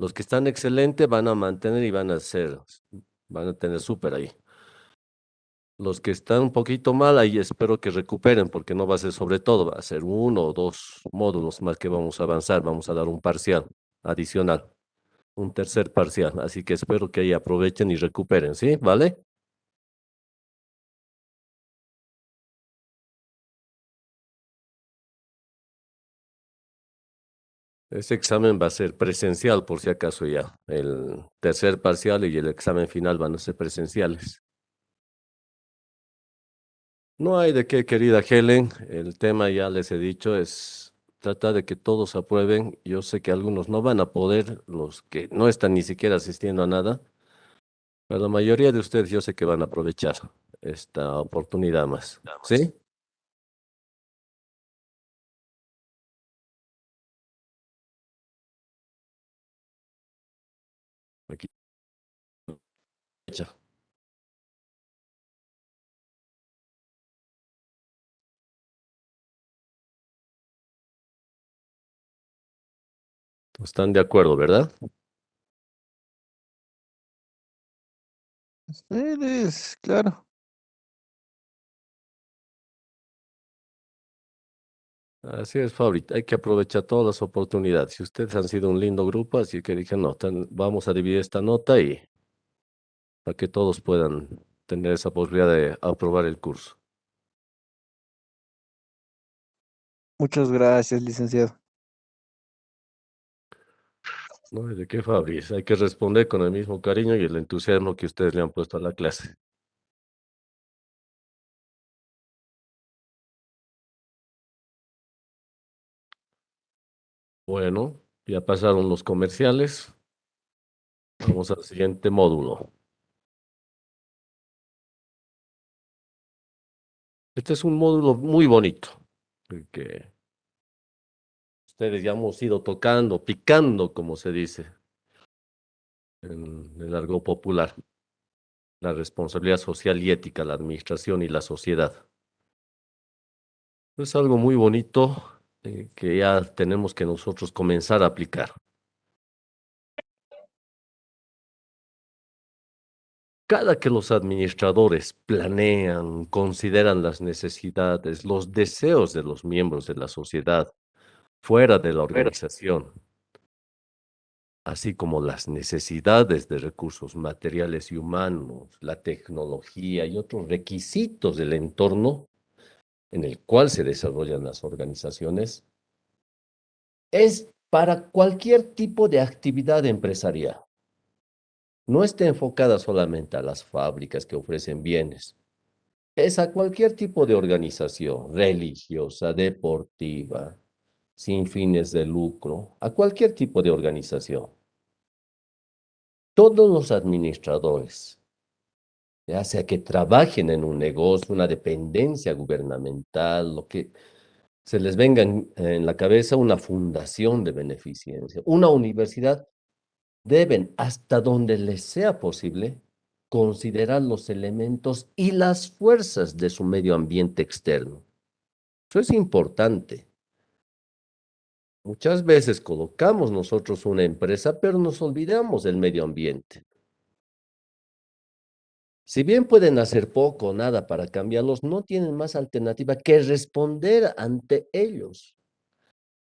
Los que están excelentes van a mantener y van a tener súper ahí. Los que están un poquito mal, ahí espero que recuperen, porque no va a ser sobre todo, va a ser uno o dos módulos más que vamos a avanzar, vamos a dar un parcial adicional, un tercer parcial, así que espero que ahí aprovechen y recuperen, ¿sí? ¿Vale? Ese examen va a ser presencial, por si acaso ya. El tercer parcial y el examen final van a ser presenciales. No hay de qué, querida Helen. El tema ya les he dicho es tratar de que todos aprueben. Yo sé que algunos no van a poder, los que no están ni siquiera asistiendo a nada, pero la mayoría de ustedes yo sé que van a aprovechar esta oportunidad más. ¿Sí? Aquí está. Están de acuerdo, ¿verdad? Eres, claro. Así es, Fabri. Hay que aprovechar todas las oportunidades. Si ustedes han sido un lindo grupo, así que dije, no, vamos a dividir esta nota y para que todos puedan tener esa posibilidad de aprobar el curso. Muchas gracias, licenciado. No, ¿de qué, Fabri? Hay que responder con el mismo cariño y el entusiasmo que ustedes le han puesto a la clase. Bueno, ya pasaron los comerciales. Vamos al siguiente módulo. Este es un módulo muy bonito, el que ustedes ya hemos ido tocando, picando, como se dice en el argot popular. La responsabilidad social y ética, la administración y la sociedad. Es algo muy bonito que ya tenemos que nosotros comenzar a aplicar. Cada que los administradores planean, consideran las necesidades, los deseos de los miembros de la sociedad fuera de la organización, así como las necesidades de recursos materiales y humanos, la tecnología y otros requisitos del entorno en el cual se desarrollan las organizaciones, es para cualquier tipo de actividad empresarial. No está enfocada solamente a las fábricas que ofrecen bienes, es a cualquier tipo de organización, religiosa, deportiva, sin fines de lucro, a cualquier tipo de organización. Todos los administradores, ya sea que trabajen en un negocio, una dependencia gubernamental, lo que se les venga en la cabeza, una fundación de beneficencia, una universidad, deben, hasta donde les sea posible, considerar los elementos y las fuerzas de su medio ambiente externo. Eso es importante. Muchas veces colocamos nosotros una empresa, pero nos olvidamos del medio ambiente. Si bien pueden hacer poco o nada para cambiarlos, no tienen más alternativa que responder ante ellos.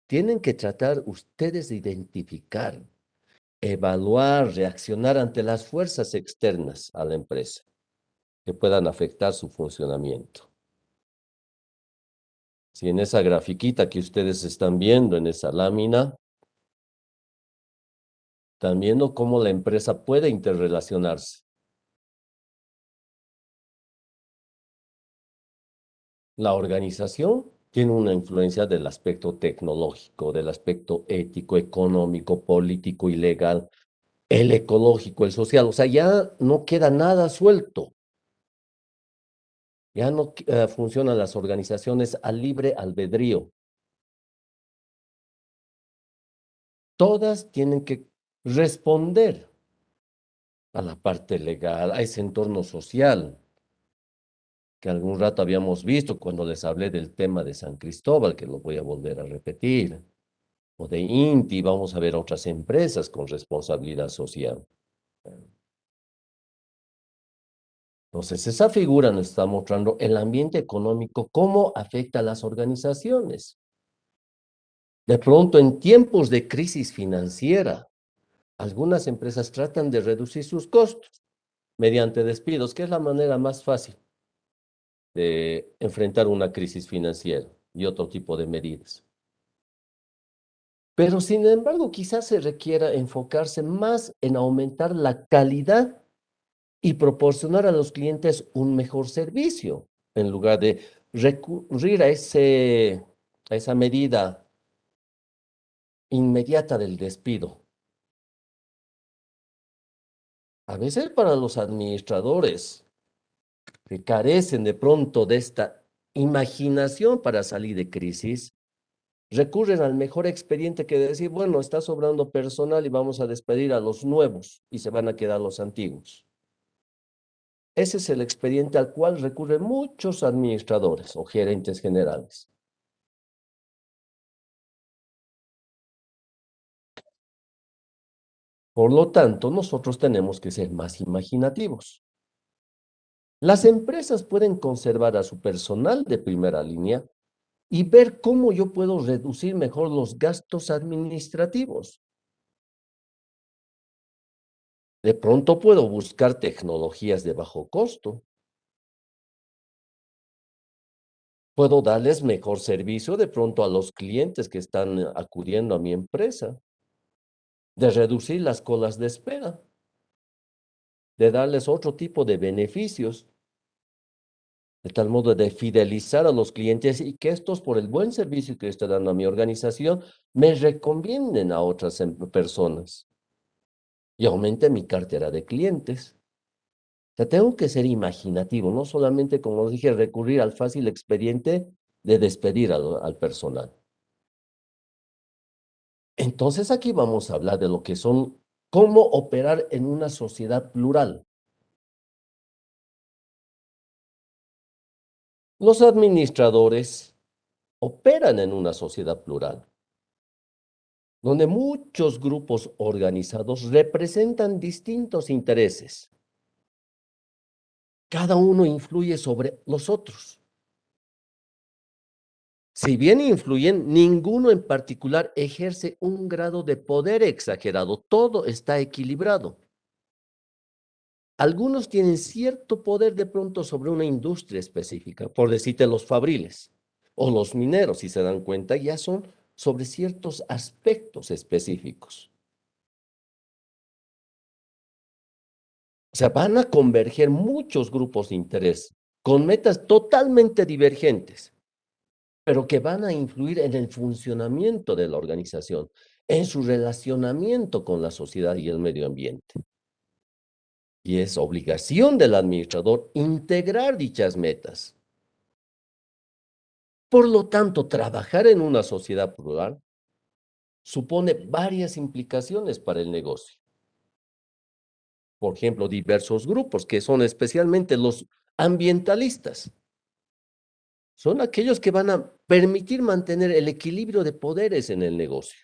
Tienen que tratar ustedes de identificar, evaluar, reaccionar ante las fuerzas externas a la empresa que puedan afectar su funcionamiento. Si en esa grafiquita que ustedes están viendo, en esa lámina, están viendo cómo la empresa puede interrelacionarse. La organización tiene una influencia del aspecto tecnológico, del aspecto ético, económico, político y legal, el ecológico, el social. O sea, ya no queda nada suelto. Ya no funcionan las organizaciones al libre albedrío. Todas tienen que responder a la parte legal, a ese entorno social que algún rato habíamos visto cuando les hablé del tema de San Cristóbal, que lo voy a volver a repetir. o de Inti, vamos a ver otras empresas con responsabilidad social. Entonces, esa figura nos está mostrando el ambiente económico, cómo afecta a las organizaciones. De pronto, en tiempos de crisis financiera, algunas empresas tratan de reducir sus costos mediante despidos, que es la manera más fácil de enfrentar una crisis financiera y otro tipo de medidas. Pero sin embargo, quizás se requiera enfocarse más en aumentar la calidad y proporcionar a los clientes un mejor servicio, en lugar de recurrir a esa medida inmediata del despido. A veces para los administradores que carecen de pronto de esta imaginación para salir de crisis, recurren al mejor expediente que decir, bueno, está sobrando personal y vamos a despedir a los nuevos y se van a quedar los antiguos. Ese es el expediente al cual recurren muchos administradores o gerentes generales. Por lo tanto, nosotros tenemos que ser más imaginativos. Las empresas pueden conservar a su personal de primera línea y ver cómo yo puedo reducir mejor los gastos administrativos. De pronto puedo buscar tecnologías de bajo costo. Puedo darles mejor servicio de pronto a los clientes que están acudiendo a mi empresa, de reducir las colas de espera, de darles otro tipo de beneficios, de tal modo de fidelizar a los clientes y que estos, por el buen servicio que estoy dando a mi organización, me recomienden a otras personas y aumente mi cartera de clientes. O sea, tengo que ser imaginativo, no solamente, como dije, recurrir al fácil expediente de despedir al personal. Entonces aquí vamos a hablar de lo que son, cómo operar en una sociedad plural. Los administradores operan en una sociedad plural, donde muchos grupos organizados representan distintos intereses. Cada uno influye sobre los otros. Si bien influyen, ninguno en particular ejerce un grado de poder exagerado. Todo está equilibrado. Algunos tienen cierto poder de pronto sobre una industria específica, por decirte los fabriles o los mineros, si se dan cuenta, ya son sobre ciertos aspectos específicos. O sea, van a converger muchos grupos de interés con metas totalmente divergentes, pero que van a influir en el funcionamiento de la organización, en su relacionamiento con la sociedad y el medio ambiente. Y es obligación del administrador integrar dichas metas. Por lo tanto, trabajar en una sociedad plural supone varias implicaciones para el negocio. Por ejemplo, diversos grupos que son especialmente los ambientalistas. Son aquellos que van a permitir mantener el equilibrio de poderes en el negocio.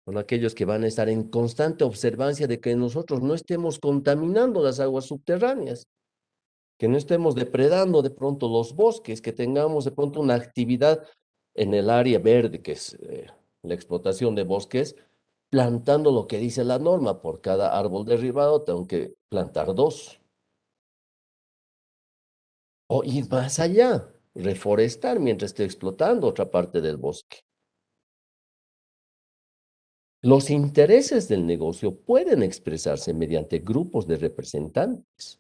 Son aquellos que van a estar en constante observancia de que nosotros no estemos contaminando las aguas subterráneas, que no estemos depredando de pronto los bosques, que tengamos de pronto una actividad en el área verde, que es la explotación de bosques, plantando lo que dice la norma, por cada árbol derribado tengo que plantar 2. O ir más allá, reforestar mientras estoy explotando otra parte del bosque. Los intereses del negocio pueden expresarse mediante grupos de representantes.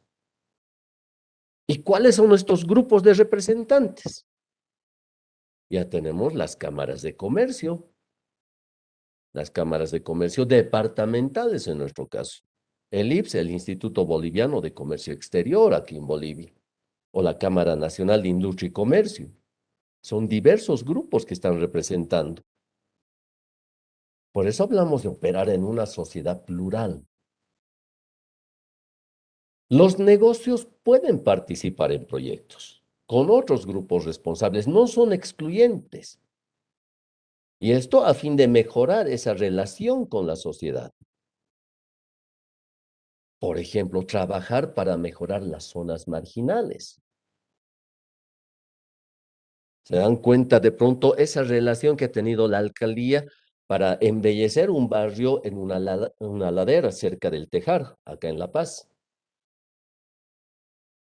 ¿Y cuáles son estos grupos de representantes? Ya tenemos las cámaras de comercio departamentales en nuestro caso. El IPS, el Instituto Boliviano de Comercio Exterior aquí en Bolivia, o la Cámara Nacional de Industria y Comercio. Son diversos grupos que están representando. Por eso hablamos de operar en una sociedad plural. Los negocios pueden participar en proyectos con otros grupos responsables, no son excluyentes. Y esto a fin de mejorar esa relación con la sociedad. Por ejemplo, trabajar para mejorar las zonas marginales. ¿Se dan cuenta de pronto esa relación que ha tenido la alcaldía para embellecer un barrio en una ladera cerca del Tejar, acá en La Paz?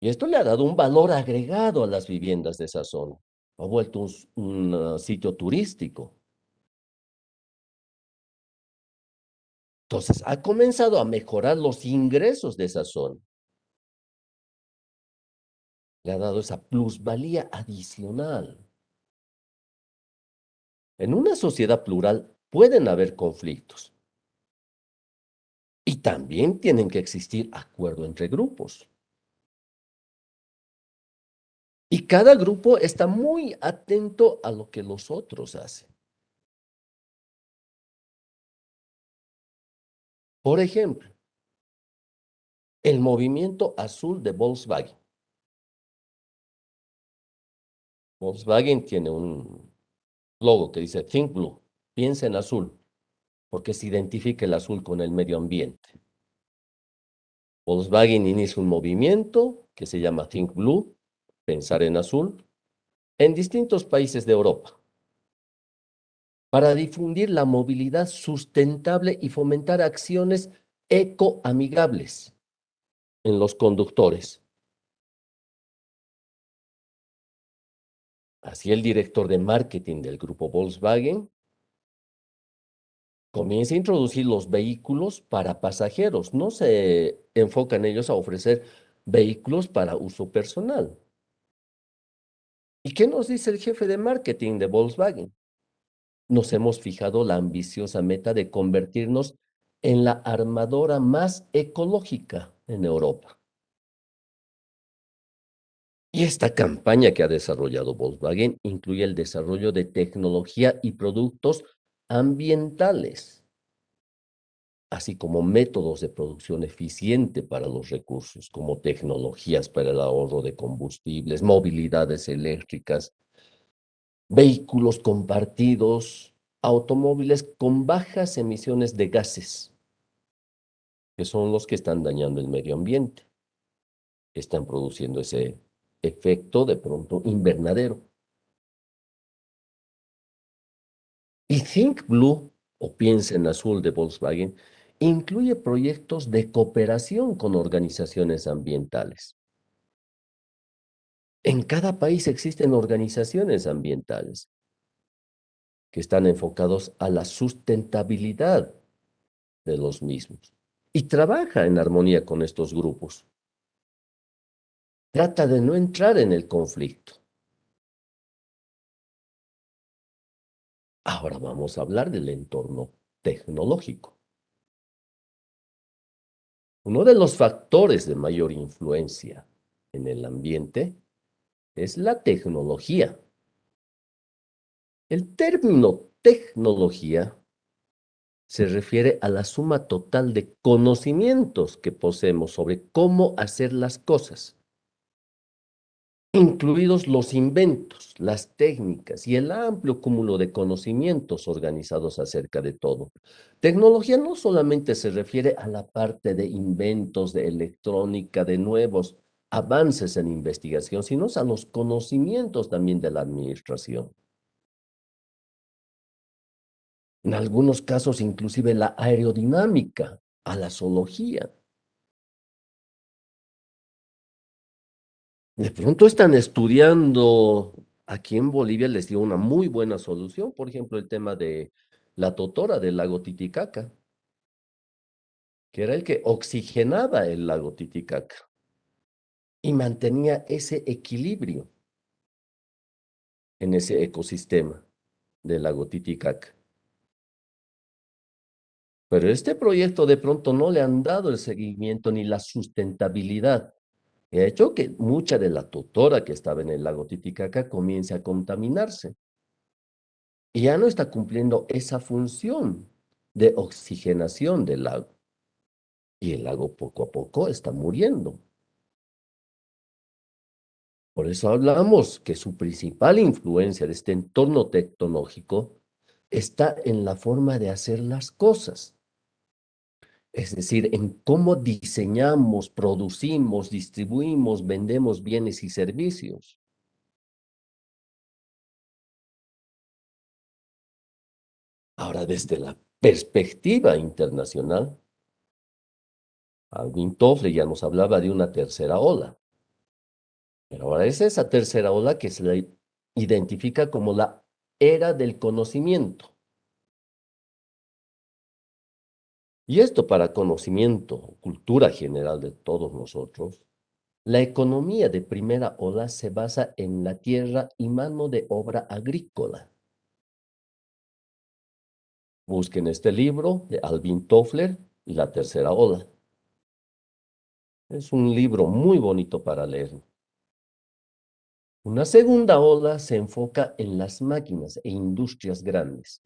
Y esto le ha dado un valor agregado a las viviendas de esa zona. Ha vuelto un sitio turístico. Entonces, ha comenzado a mejorar los ingresos de esa zona. Le ha dado esa plusvalía adicional. En una sociedad plural pueden haber conflictos y también tienen que existir acuerdo entre grupos. Y cada grupo está muy atento a lo que los otros hacen. Por ejemplo, el movimiento azul de Volkswagen. Volkswagen tiene un logo que dice Think Blue, piensa en azul, porque se identifica el azul con el medio ambiente. Volkswagen inicia un movimiento que se llama Think Blue, pensar en azul, en distintos países de Europa, para difundir la movilidad sustentable y fomentar acciones ecoamigables en los conductores. Así el director de marketing del grupo Volkswagen comienza a introducir los vehículos para pasajeros. No se enfocan ellos a ofrecer vehículos para uso personal. ¿Y qué nos dice el jefe de marketing de Volkswagen? Nos hemos fijado la ambiciosa meta de convertirnos en la armadora más ecológica en Europa. Y esta campaña que ha desarrollado Volkswagen incluye el desarrollo de tecnología y productos ambientales, así como métodos de producción eficiente para los recursos, como tecnologías para el ahorro de combustibles, movilidades eléctricas, vehículos compartidos, automóviles con bajas emisiones de gases, que son los que están dañando el medio ambiente, están produciendo ese efecto de pronto invernadero. Y Think Blue, o Piensa en Azul de Volkswagen, incluye proyectos de cooperación con organizaciones ambientales. En cada país existen organizaciones ambientales que están enfocados a la sustentabilidad de los mismos y trabaja en armonía con estos grupos. Trata de no entrar en el conflicto. Ahora vamos a hablar del entorno tecnológico. Uno de los factores de mayor influencia en el ambiente es la tecnología. El término tecnología se refiere a la suma total de conocimientos que poseemos sobre cómo hacer las cosas, incluidos los inventos, las técnicas y el amplio cúmulo de conocimientos organizados acerca de todo. Tecnología no solamente se refiere a la parte de inventos, de electrónica, de nuevos avances en investigación, sino a los conocimientos también de la administración. En algunos casos, inclusive la aerodinámica, a la zoología. De pronto están estudiando, aquí en Bolivia les dio una muy buena solución, por ejemplo, el tema de la totora del lago Titicaca, que era el que oxigenaba el lago Titicaca y mantenía ese equilibrio en ese ecosistema del lago Titicaca. Pero este proyecto de pronto no le han dado el seguimiento ni la sustentabilidad. Y ha hecho que mucha de la totora que estaba en el lago Titicaca comience a contaminarse. Y ya no está cumpliendo esa función de oxigenación del lago. Y el lago poco a poco está muriendo. Por eso hablamos que su principal influencia de este entorno tecnológico está en la forma de hacer las cosas, es decir, en cómo diseñamos, producimos, distribuimos, vendemos bienes y servicios. Ahora, desde la perspectiva internacional, Alvin Toffler ya nos hablaba de una tercera ola, pero ahora es esa tercera ola que se le identifica como la era del conocimiento. Y esto para conocimiento, cultura general de todos nosotros, la economía de primera ola se basa en la tierra y mano de obra agrícola. Busquen este libro de Alvin Toffler y la tercera ola. Es un libro muy bonito para leer. Una segunda ola se enfoca en las máquinas e industrias grandes.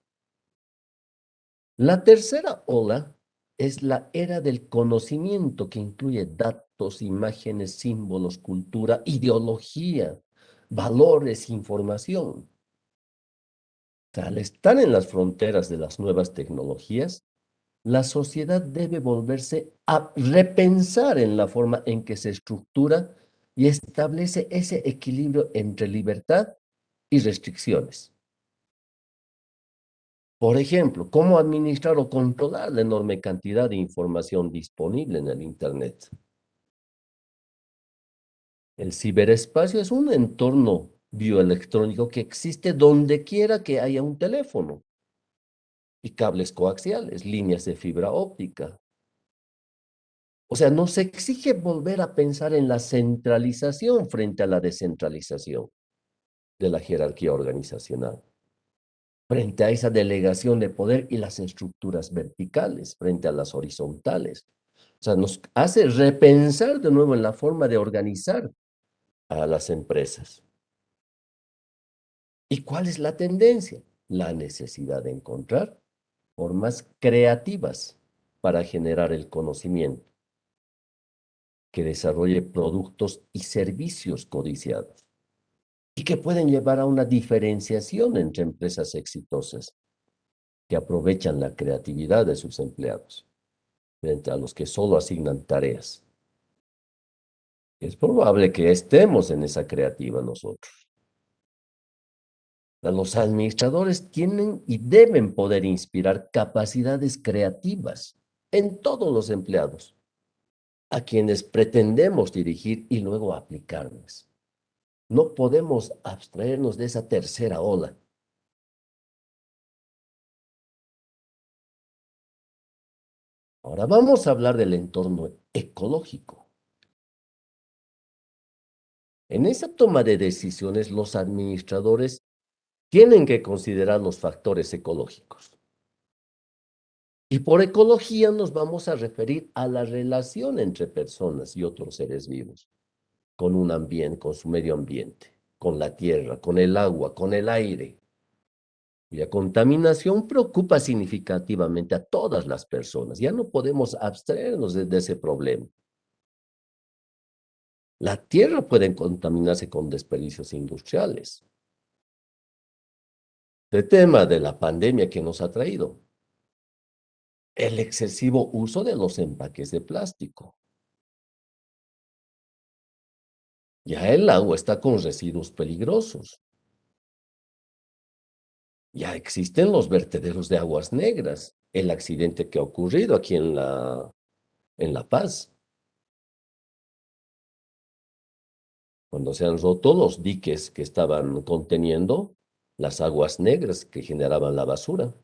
La tercera ola es la era del conocimiento que incluye datos, imágenes, símbolos, cultura, ideología, valores, información. Al estar en las fronteras de las nuevas tecnologías, la sociedad debe volverse a repensar en la forma en que se estructura y establece ese equilibrio entre libertad y restricciones. Por ejemplo, cómo administrar o controlar la enorme cantidad de información disponible en el Internet. El ciberespacio es un entorno bioelectrónico que existe donde quiera que haya un teléfono y cables coaxiales, líneas de fibra óptica. O sea, nos exige volver a pensar en la centralización frente a la descentralización de la jerarquía organizacional, frente a esa delegación de poder y las estructuras verticales, frente a las horizontales. O sea, nos hace repensar de nuevo en la forma de organizar a las empresas. ¿Y cuál es la tendencia? La necesidad de encontrar formas creativas para generar el conocimiento, que desarrolle productos y servicios codiciados y que pueden llevar a una diferenciación entre empresas exitosas que aprovechan la creatividad de sus empleados frente a los que solo asignan tareas. Es probable que estemos en esa creativa nosotros. Los administradores tienen y deben poder inspirar capacidades creativas en todos los empleados, a quienes pretendemos dirigir y luego aplicarlas. No podemos abstraernos de esa tercera ola. Ahora vamos a hablar del entorno ecológico. En esa toma de decisiones, los administradores tienen que considerar los factores ecológicos. Y por ecología nos vamos a referir a la relación entre personas y otros seres vivos, con un ambiente, con su medio ambiente, con la tierra, con el agua, con el aire. Y la contaminación preocupa significativamente a todas las personas. Ya no podemos abstraernos de ese problema. La tierra puede contaminarse con desperdicios industriales. El tema de la pandemia que nos ha traído, el excesivo uso de los empaques de plástico. Ya el agua está con residuos peligrosos. Ya existen los vertederos de aguas negras. El accidente que ha ocurrido aquí en La Paz, cuando se han roto los diques que estaban conteniendo las aguas negras que generaban la basura.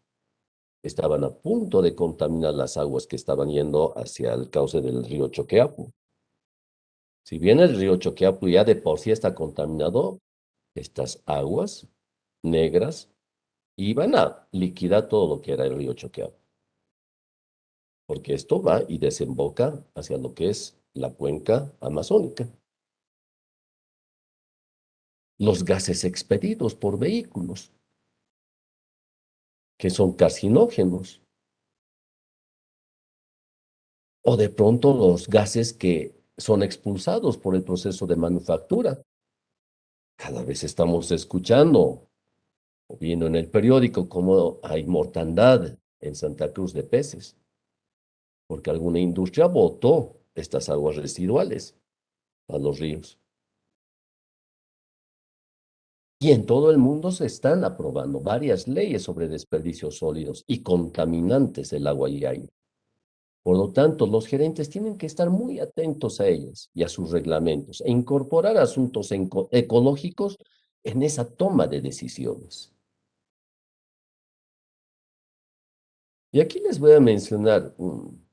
Estaban a punto de contaminar las aguas que estaban yendo hacia el cauce del río Choqueapu. Si bien el río Choqueapu ya de por sí está contaminado, estas aguas negras iban a liquidar todo lo que era el río Choqueapu, porque esto va y desemboca hacia lo que es la cuenca amazónica. Los gases expedidos por vehículos, que son carcinógenos, o de pronto los gases que son expulsados por el proceso de manufactura. Cada vez estamos escuchando o viendo en el periódico cómo hay mortandad en Santa Cruz de peces, porque alguna industria botó estas aguas residuales a los ríos. Y en todo el mundo se están aprobando varias leyes sobre desperdicios sólidos y contaminantes del agua y aire. Por lo tanto, los gerentes tienen que estar muy atentos a ellas y a sus reglamentos e incorporar asuntos ecológicos en esa toma de decisiones. Y aquí les voy a mencionar un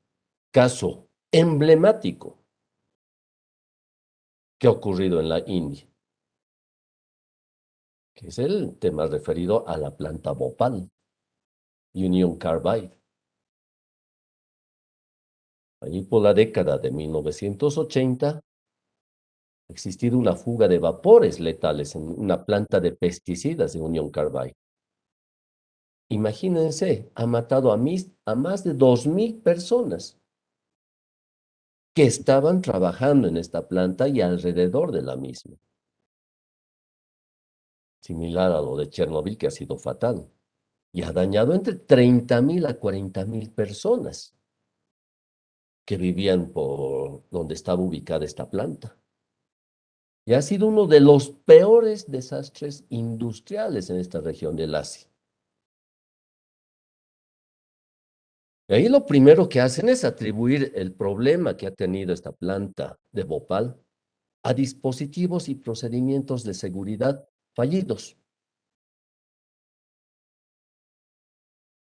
caso emblemático que ha ocurrido en la India, que es el tema referido a la planta Bhopal, Union Carbide. Allí por la década de 1980 ha existido una fuga de vapores letales en una planta de pesticidas de Union Carbide. Imagínense, ha matado a más de 2.000 personas que estaban trabajando en esta planta y alrededor de la misma. Similar a lo de Chernobyl, que ha sido fatal. Y ha dañado entre 30.000 a 40.000 personas que vivían por donde estaba ubicada esta planta. Y ha sido uno de los peores desastres industriales en esta región del Asia. Y ahí lo primero que hacen es atribuir el problema que ha tenido esta planta de Bhopal a dispositivos y procedimientos de seguridad fallidos.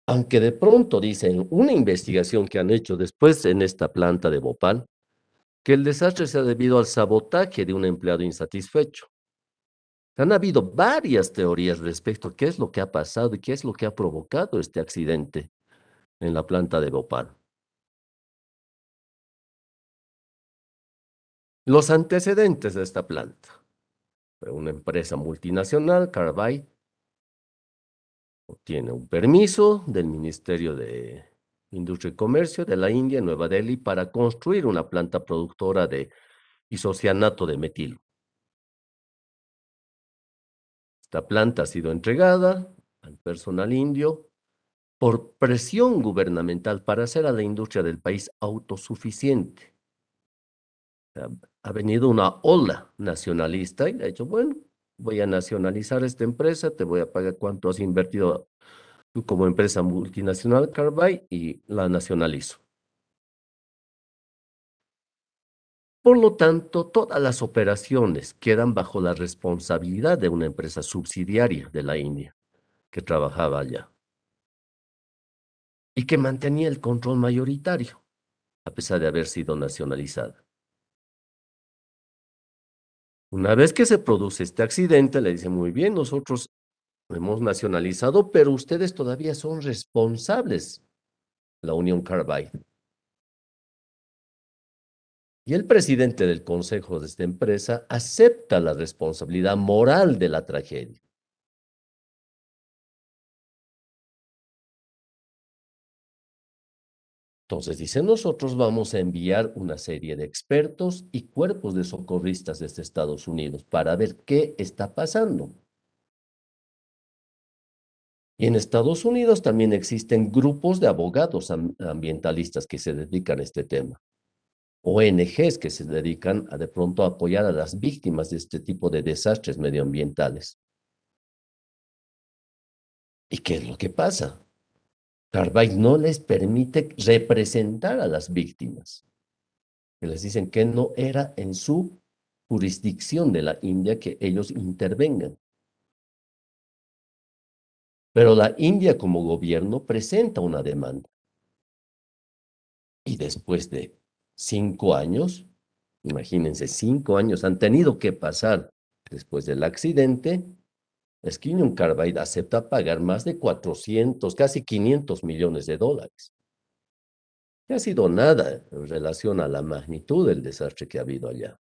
Aunque de pronto dicen una investigación que han hecho después en esta planta de Bhopal, que el desastre se ha debido al sabotaje de un empleado insatisfecho. Han habido varias teorías respecto a qué es lo que ha pasado y qué es lo que ha provocado este accidente en la planta de Bhopal. Los antecedentes de esta planta. Fue una empresa multinacional, Carbide, obtiene un permiso del Ministerio de Industria y Comercio de la India, en Nueva Delhi, para construir una planta productora de isocianato de metilo. Esta planta ha sido entregada al personal indio por presión gubernamental para hacer a la industria del país autosuficiente. Ha, ha venido una ola nacionalista y ha dicho, bueno, voy a nacionalizar esta empresa, te voy a pagar cuánto has invertido tú como empresa multinacional, Carbide, y la nacionalizo. Por lo tanto, todas las operaciones quedan bajo la responsabilidad de una empresa subsidiaria de la India que trabajaba allá y que mantenía el control mayoritario, a pesar de haber sido nacionalizada. Una vez que se produce este accidente, le dicen, muy bien, nosotros lo hemos nacionalizado, pero ustedes todavía son responsables, la Unión Carbide. Y el presidente del consejo de esta empresa acepta la responsabilidad moral de la tragedia. Entonces dice, nosotros vamos a enviar una serie de expertos y cuerpos de socorristas desde Estados Unidos para ver qué está pasando. Y en Estados Unidos también existen grupos de abogados ambientalistas que se dedican a este tema. ONGs que se dedican a de pronto a apoyar a las víctimas de este tipo de desastres medioambientales. ¿Y qué es lo que pasa? Carbide no les permite representar a las víctimas, que les dicen que no era en su jurisdicción de la India que ellos intervengan. Pero la India como gobierno presenta una demanda. Y después de 5 años, imagínense, 5 años han tenido que pasar después del accidente, Union Carbide acepta pagar más de 400, casi 500 millones de dólares. Que ha sido nada en relación a la magnitud del desastre que ha habido allá.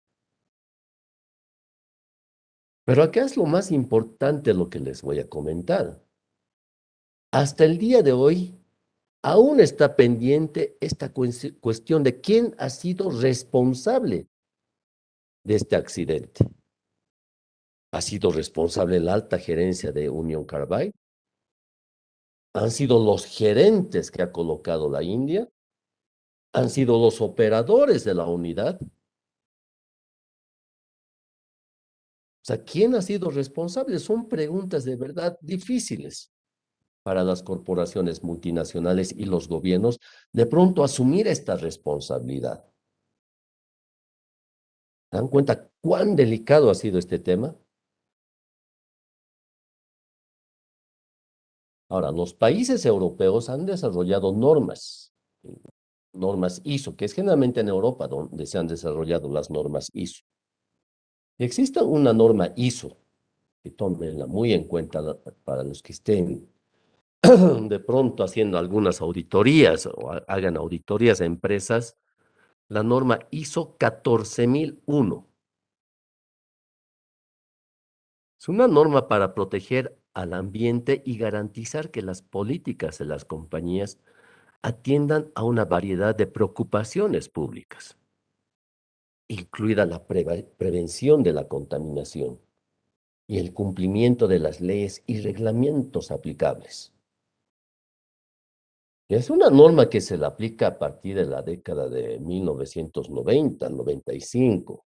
Pero acá es lo más importante lo que les voy a comentar. Hasta el día de hoy, aún está pendiente esta cuestión de quién ha sido responsable de este accidente. ¿Ha sido responsable la alta gerencia de Union Carbide? ¿Han sido los gerentes que ha colocado la India? ¿Han sido los operadores de la unidad? O sea, ¿quién ha sido responsable? Son preguntas de verdad difíciles para las corporaciones multinacionales y los gobiernos de pronto asumir esta responsabilidad. ¿Se dan cuenta cuán delicado ha sido este tema? Ahora, los países europeos han desarrollado normas ISO, que es generalmente en Europa donde se han desarrollado las normas ISO. Existe una norma ISO, que tómenla muy en cuenta para los que estén de pronto haciendo algunas auditorías o hagan auditorías a empresas, la norma ISO 14001. Es una norma para proteger al ambiente y garantizar que las políticas de las compañías atiendan a una variedad de preocupaciones públicas, incluida la prevención de la contaminación y el cumplimiento de las leyes y reglamentos aplicables. Es una norma que se le aplica a partir de la década de 1990, 95,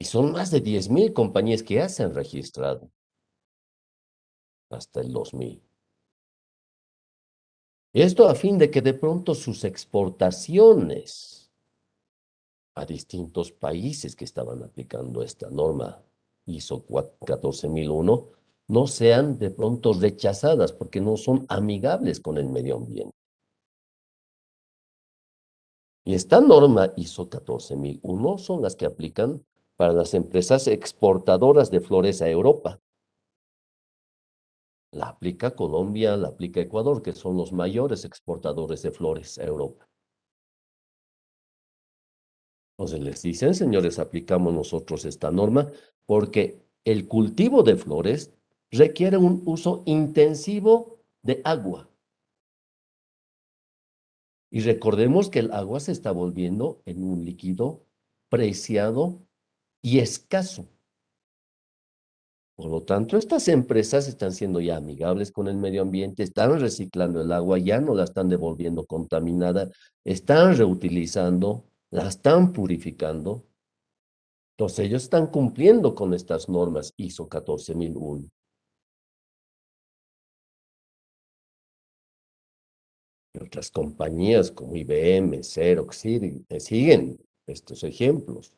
y son más de 10.000 compañías que ya se han registrado hasta el 2000. Esto a fin de que de pronto sus exportaciones a distintos países que estaban aplicando esta norma ISO 14001 no sean de pronto rechazadas porque no son amigables con el medio ambiente. Y esta norma ISO 14001 son las que aplican para las empresas exportadoras de flores a Europa. La aplica Colombia, la aplica Ecuador, que son los mayores exportadores de flores a Europa. Entonces les dicen, señores, aplicamos nosotros esta norma porque el cultivo de flores requiere un uso intensivo de agua. Y recordemos que el agua se está volviendo en un líquido preciado y escaso. Por lo tanto, estas empresas están siendo ya amigables con el medio ambiente, están reciclando el agua, ya no la están devolviendo contaminada, están reutilizando, la están purificando. Entonces, ellos están cumpliendo con estas normas ISO 14001. Y otras compañías como IBM, Xerox, siguen estos ejemplos.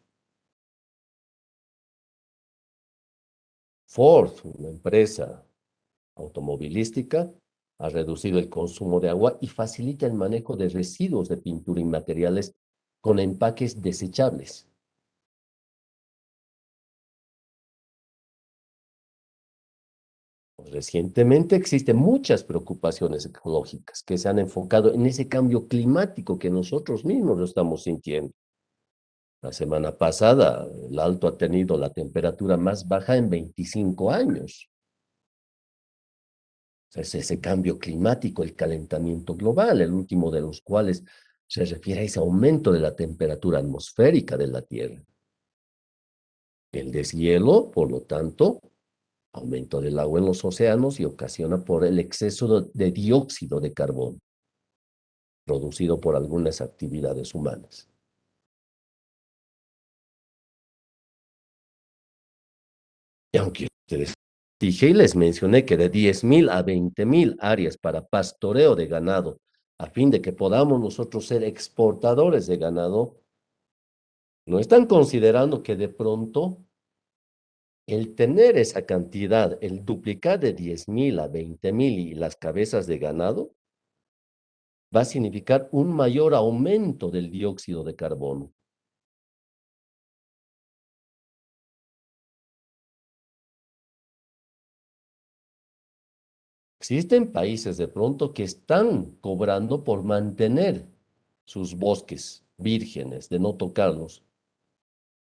Ford, una empresa automovilística, ha reducido el consumo de agua y facilita el manejo de residuos de pintura y materiales con empaques desechables. Recientemente existen muchas preocupaciones ecológicas que se han enfocado en ese cambio climático que nosotros mismos lo estamos sintiendo. La semana pasada, el Alto ha tenido la temperatura más baja en 25 años. Es ese cambio climático, el calentamiento global, el último de los cuales se refiere a ese aumento de la temperatura atmosférica de la Tierra. El deshielo, por lo tanto, aumento del agua en los océanos y ocasiona por el exceso de dióxido de carbono producido por algunas actividades humanas. Y aunque ustedes dije y les mencioné que de 10.000 a 20.000 áreas para pastoreo de ganado, a fin de que podamos nosotros ser exportadores de ganado, no están considerando que de pronto el tener esa cantidad, el duplicar de 10.000 a 20.000 y las cabezas de ganado, va a significar un mayor aumento del dióxido de carbono. Existen países de pronto que están cobrando por mantener sus bosques vírgenes, de no tocarlos.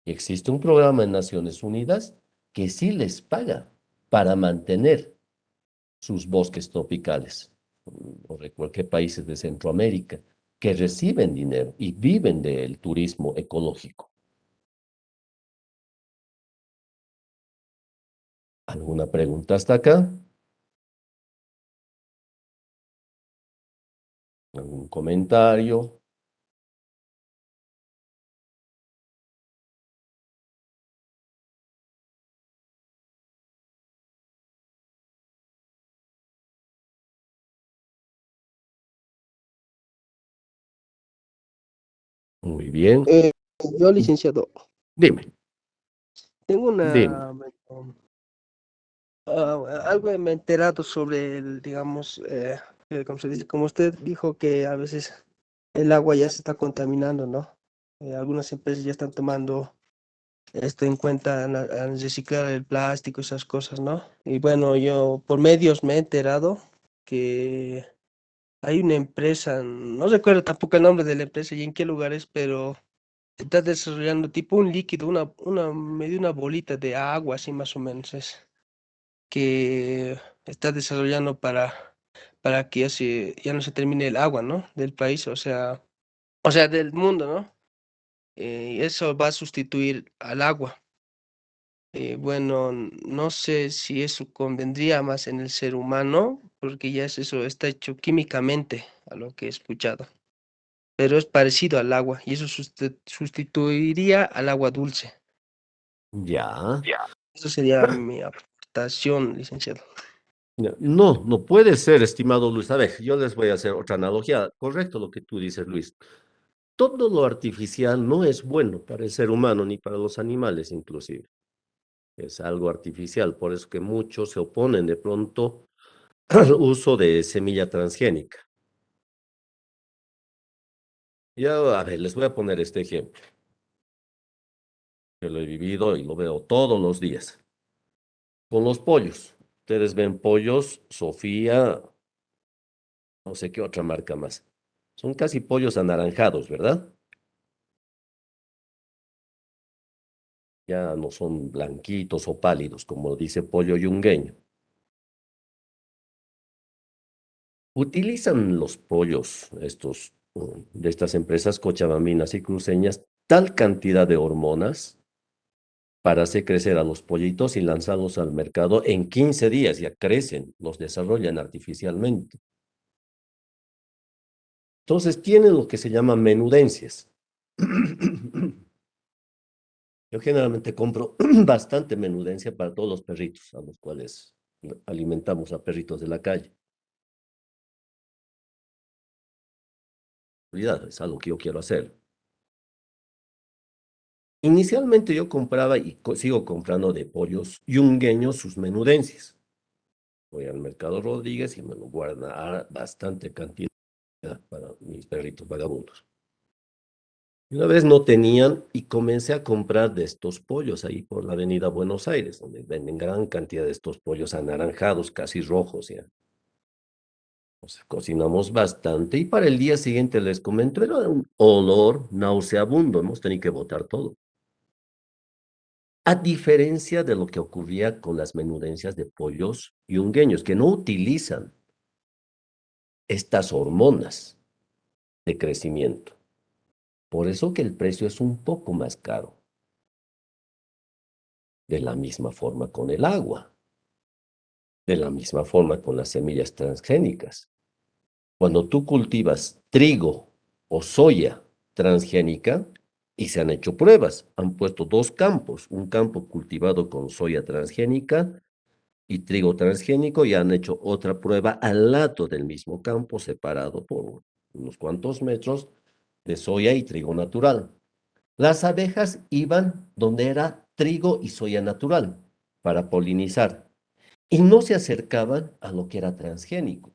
Y existe un programa en Naciones Unidas que sí les paga para mantener sus bosques tropicales. No recuerdo qué países de Centroamérica que reciben dinero y viven del turismo ecológico. ¿Alguna pregunta hasta acá? ¿Algún comentario? Muy bien. Eh, yo, licenciado, Dime, tengo dime. algo me he enterado sobre digamos, ¿cómo se dice? Como usted dijo que a veces el agua ya se está contaminando, ¿no? Algunas empresas ya están tomando esto en cuenta al reciclar el plástico, esas cosas, ¿no? Y bueno, yo por medios me he enterado que hay una empresa, no recuerdo tampoco el nombre de la empresa y en qué lugares, pero está desarrollando tipo un líquido, medio una bolita de agua, así más o menos es, que está desarrollando para que ya no se termine el agua, ¿no? Del país, o sea, del mundo, ¿no? Y eso va a sustituir al agua. Bueno, no sé si eso convendría más en el ser humano, porque ya es eso, está hecho químicamente, a lo que he escuchado, pero es parecido al agua y eso sustituiría al agua dulce. Ya. Ya. Eso sería mi aportación, licenciado. No, no puede ser, estimado Luis. A ver, yo les voy a hacer otra analogía. Correcto lo que tú dices, Luis. Todo lo artificial no es bueno para el ser humano ni para los animales, inclusive. Es algo artificial, por eso que muchos se oponen de pronto al uso de semilla transgénica. Ya, a ver, les voy a poner este ejemplo. Yo lo he vivido y lo veo todos los días. Con los pollos. Ustedes ven pollos, Sofía, no sé qué otra marca más. Son casi pollos anaranjados, ¿verdad? Ya no son blanquitos o pálidos, como dice pollo yungueño. Utilizan los pollos, de estas empresas cochabaminas y cruceñas, tal cantidad de hormonas para hacer crecer a los pollitos y lanzarlos al mercado en 15 días, ya crecen, los desarrollan artificialmente. Entonces tienen lo que se llama menudencias. Yo generalmente compro bastante menudencia para todos los perritos, a los cuales alimentamos a perritos de la calle. Cuidado, es algo que yo quiero hacer. Inicialmente yo compraba y sigo comprando de pollos yungueños sus menudencias. Voy al mercado Rodríguez y me lo guarda a bastante cantidad para mis perritos vagabundos. Y una vez no tenían y comencé a comprar de estos pollos ahí por la avenida Buenos Aires, donde venden gran cantidad de estos pollos anaranjados, casi rojos ya. Entonces, cocinamos bastante y para el día siguiente les comento, era un olor nauseabundo, hemos tenido que botar todo. A diferencia de lo que ocurría con las menudencias de pollos yungueños, que no utilizan estas hormonas de crecimiento. Por eso que el precio es un poco más caro. De la misma forma con el agua, de la misma forma con las semillas transgénicas. Cuando tú cultivas trigo o soya transgénica, y se han hecho pruebas, han puesto dos campos, un campo cultivado con soya transgénica y trigo transgénico, y han hecho otra prueba al lado del mismo campo, separado por unos cuantos metros, de soya y trigo natural. Las abejas iban donde era trigo y soya natural para polinizar y no se acercaban a lo que era transgénico.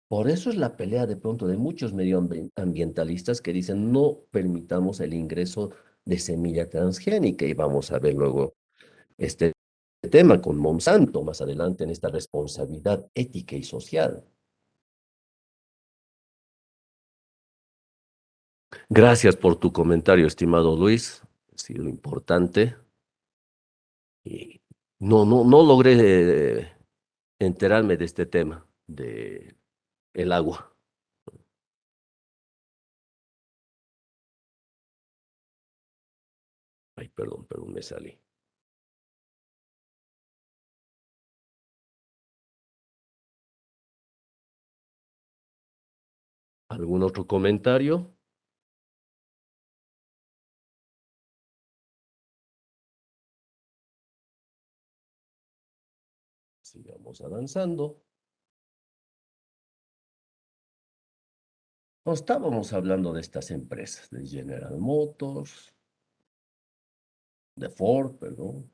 Por eso es la pelea de pronto de muchos medioambientalistas que dicen no permitamos el ingreso de semilla transgénica, y vamos a ver luego este tema con Monsanto más adelante en esta responsabilidad ética y social. Gracias por tu comentario, estimado Luis. Ha sido importante. Y no logré enterarme de este tema, de el agua. Ay, perdón, me salí. ¿Algún otro comentario? Sigamos avanzando. No estábamos hablando de estas empresas, de General Motors, de Ford, perdón.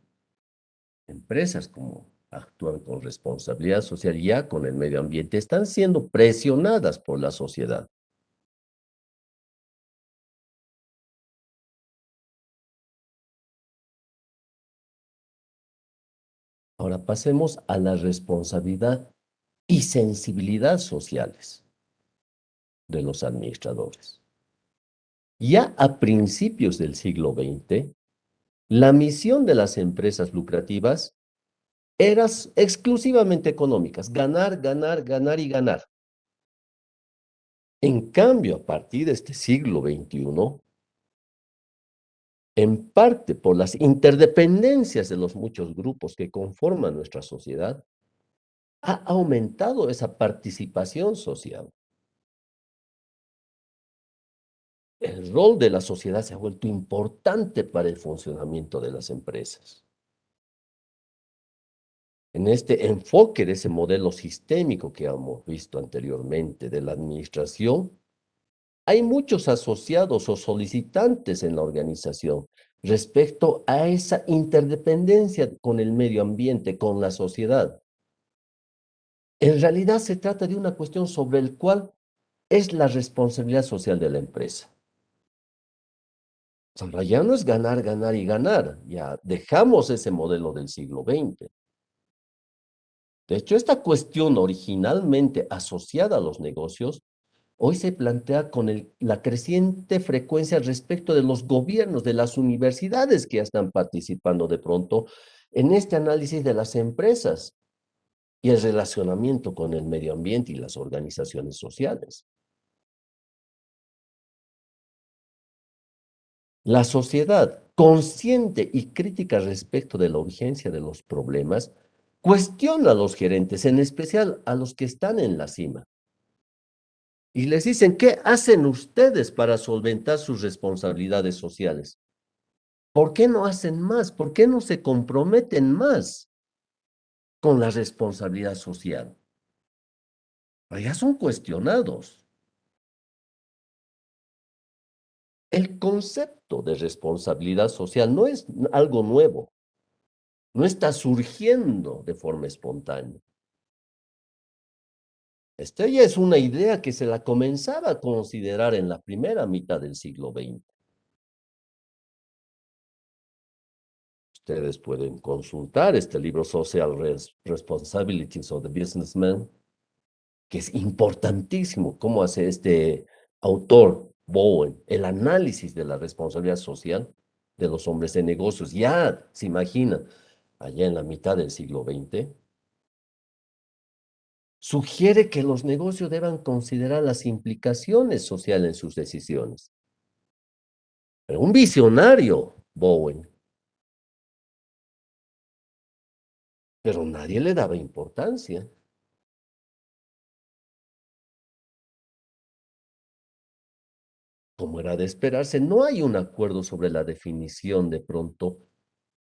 Empresas como actúan con responsabilidad social y ya con el medio ambiente están siendo presionadas por la sociedad. Ahora pasemos a la responsabilidad y sensibilidad sociales de los administradores. Ya a principios del siglo XX, la misión de las empresas lucrativas era exclusivamente económicas, ganar, ganar, ganar y ganar. En cambio, a partir de este siglo XXI, en parte por las interdependencias de los muchos grupos que conforman nuestra sociedad, ha aumentado esa participación social. El rol de la sociedad se ha vuelto importante para el funcionamiento de las empresas. En este enfoque de ese modelo sistémico que hemos visto anteriormente de la administración, hay muchos asociados o solicitantes en la organización respecto a esa interdependencia con el medio ambiente, con la sociedad. En realidad se trata de una cuestión sobre el cual es la responsabilidad social de la empresa. Ahora ya no es ganar, ganar y ganar, ya dejamos ese modelo del siglo XX. De hecho, esta cuestión originalmente asociada a los negocios, hoy se plantea con la creciente frecuencia respecto de los gobiernos, de las universidades que ya están participando de pronto en este análisis de las empresas y el relacionamiento con el medio ambiente y las organizaciones sociales. La sociedad, consciente y crítica respecto de la urgencia de los problemas, cuestiona a los gerentes, en especial a los que están en la cima. Y les dicen, ¿qué hacen ustedes para solventar sus responsabilidades sociales? ¿Por qué no hacen más? ¿Por qué no se comprometen más con la responsabilidad social? Allá son cuestionados. El concepto de responsabilidad social no es algo nuevo, no está surgiendo de forma espontánea. Esta ya es una idea que se la comenzaba a considerar en la primera mitad del siglo XX. Ustedes pueden consultar este libro Social Responsibilities of the Businessman, que es importantísimo cómo hace este autor, Bowen, el análisis de la responsabilidad social de los hombres de negocios. Ya se imagina, allá en la mitad del siglo XX, sugiere que los negocios deban considerar las implicaciones sociales en sus decisiones. Pero un visionario, Bowen, pero nadie le daba importancia. Como era de esperarse, no hay un acuerdo sobre la definición de pronto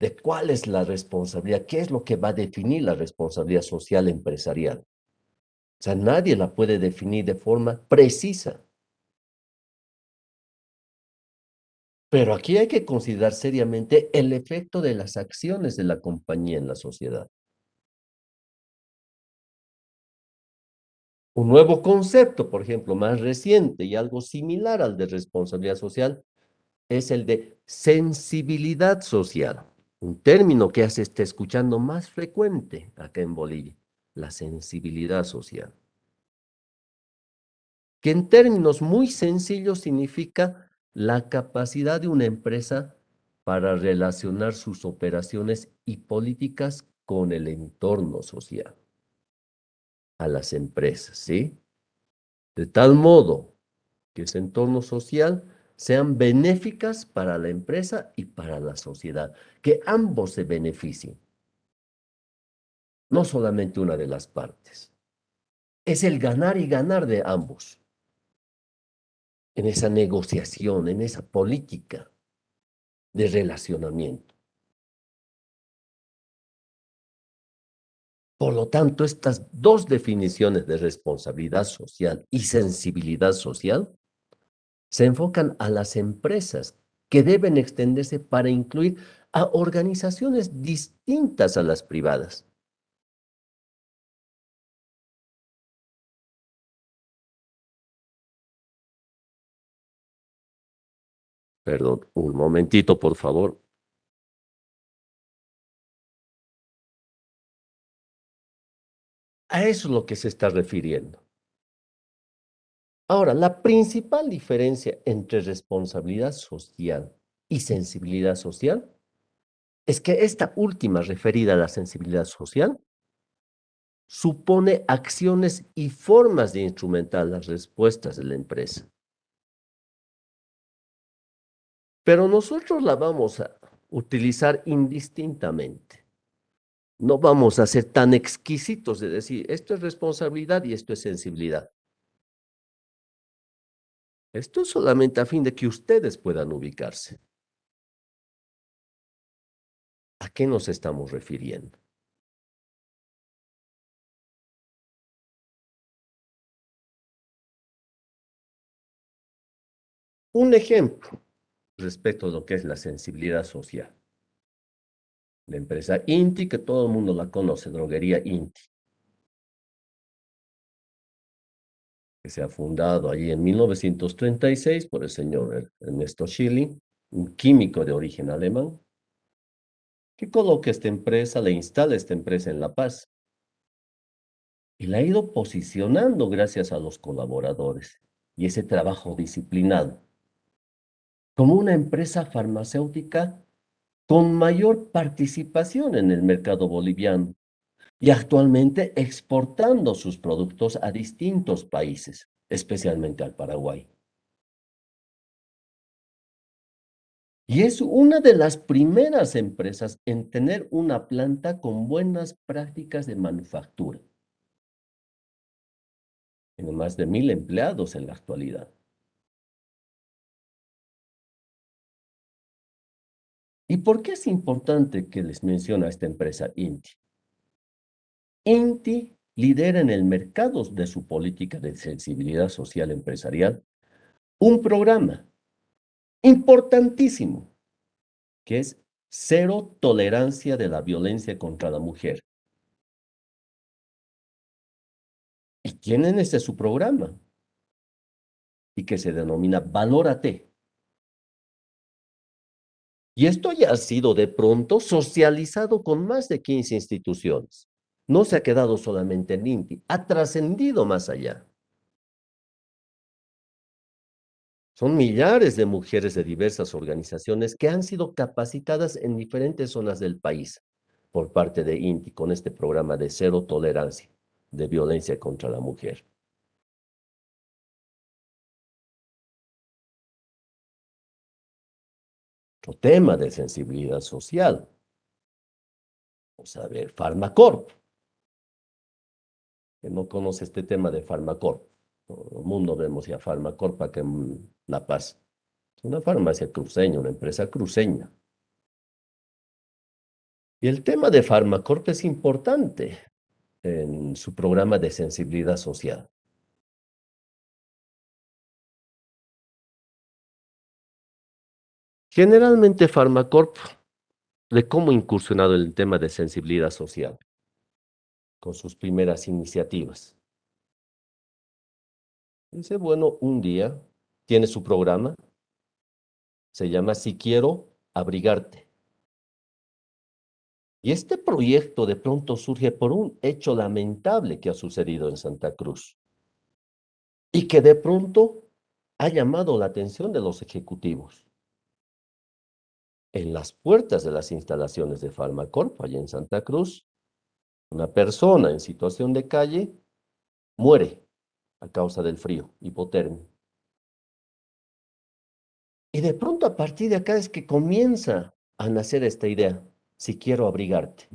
de cuál es la responsabilidad, qué es lo que va a definir la responsabilidad social empresarial. O sea, nadie la puede definir de forma precisa. Pero aquí hay que considerar seriamente el efecto de las acciones de la compañía en la sociedad. Un nuevo concepto, por ejemplo, más reciente y algo similar al de responsabilidad social, es el de sensibilidad social, un término que ya se está escuchando más frecuente acá en Bolivia, la sensibilidad social, que en términos muy sencillos significa la capacidad de una empresa para relacionar sus operaciones y políticas con el entorno social, a las empresas, ¿sí? De tal modo que ese entorno social sean benéficas para la empresa y para la sociedad, que ambos se beneficien, no solamente una de las partes. Es el ganar y ganar de ambos. en esa negociación, en esa política de relacionamiento. Por lo tanto, estas dos definiciones de responsabilidad social y sensibilidad social se enfocan a las empresas que deben extenderse para incluir a organizaciones distintas a las privadas. Perdón, un momentito, por favor. A eso es lo que se está refiriendo. Ahora, la principal diferencia entre responsabilidad social y sensibilidad social es que esta última, referida a la sensibilidad social, supone acciones y formas de instrumentar las respuestas de la empresa. Pero nosotros la vamos a utilizar indistintamente. No vamos a ser tan exquisitos de decir, esto es responsabilidad y esto es sensibilidad. Esto es solamente a fin de que ustedes puedan ubicarse. ¿A qué nos estamos refiriendo? Un ejemplo respecto a lo que es la sensibilidad social. La empresa Inti, que todo el mundo la conoce, droguería Inti, que se ha fundado allí en 1936 por el señor Ernesto Schilling, un químico de origen alemán, que coloca esta empresa, le instala esta empresa en La Paz y la ha ido posicionando gracias a los colaboradores y ese trabajo disciplinado como una empresa farmacéutica con mayor participación en el mercado boliviano y actualmente exportando sus productos a distintos países, especialmente al Paraguay. Y es una de las primeras empresas en tener una planta con buenas prácticas de manufactura. Tiene más de 1.000 empleados en la actualidad. ¿Y por qué es importante que les mencione a esta empresa Inti? Inti lidera en el mercado de su política de sensibilidad social empresarial un programa importantísimo que es cero tolerancia de la violencia contra la mujer. ¿Y tienen ese su programa? Y que se denomina Valórate. Y esto ya ha sido de pronto socializado con más de 15 instituciones. No se ha quedado solamente en INTI, ha trascendido más allá. Son millares de mujeres de diversas organizaciones que han sido capacitadas en diferentes zonas del país por parte de INTI con este programa de cero tolerancia de violencia contra la mujer. Otro tema de sensibilidad social. Vamos a ver, Farmacorp. Que no conoce este tema de Farmacorp. Todo el mundo vemos ya Farmacorp acá en La Paz. Es una farmacia cruceña, una empresa cruceña. Y el tema de Farmacorp es importante en su programa de sensibilidad social. Generalmente Farmacorp, de cómo ha incursionado en el tema de sensibilidad social, con sus primeras iniciativas. Dice, bueno, un día tiene su programa, se llama Si Quiero Abrigarte. Y este proyecto de pronto surge por un hecho lamentable que ha sucedido en Santa Cruz y que de pronto ha llamado la atención de los ejecutivos. En las puertas de las instalaciones de Farmacorp, allá en Santa Cruz, una persona en situación de calle muere a causa del frío, hipotermia. Y de pronto a partir de acá es que comienza a nacer esta idea, si quiero abrigarte.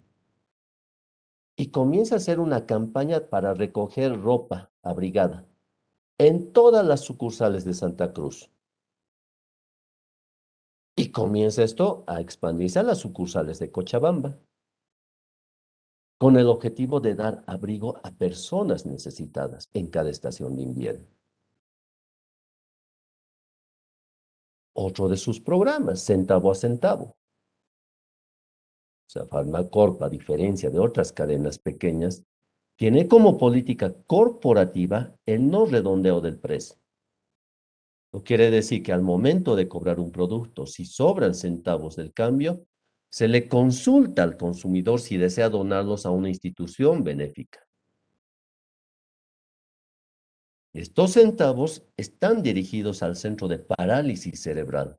Y comienza a hacer una campaña para recoger ropa abrigada en todas las sucursales de Santa Cruz. Y comienza esto a expandirse a las sucursales de Cochabamba, con el objetivo de dar abrigo a personas necesitadas en cada estación de invierno. Otro de sus programas, centavo a centavo. O sea, Farmacorp, a diferencia de otras cadenas pequeñas, tiene como política corporativa el no redondeo del precio. No quiere decir que al momento de cobrar un producto, si sobran centavos del cambio, se le consulta al consumidor si desea donarlos a una institución benéfica. Estos centavos están dirigidos al centro de parálisis cerebral,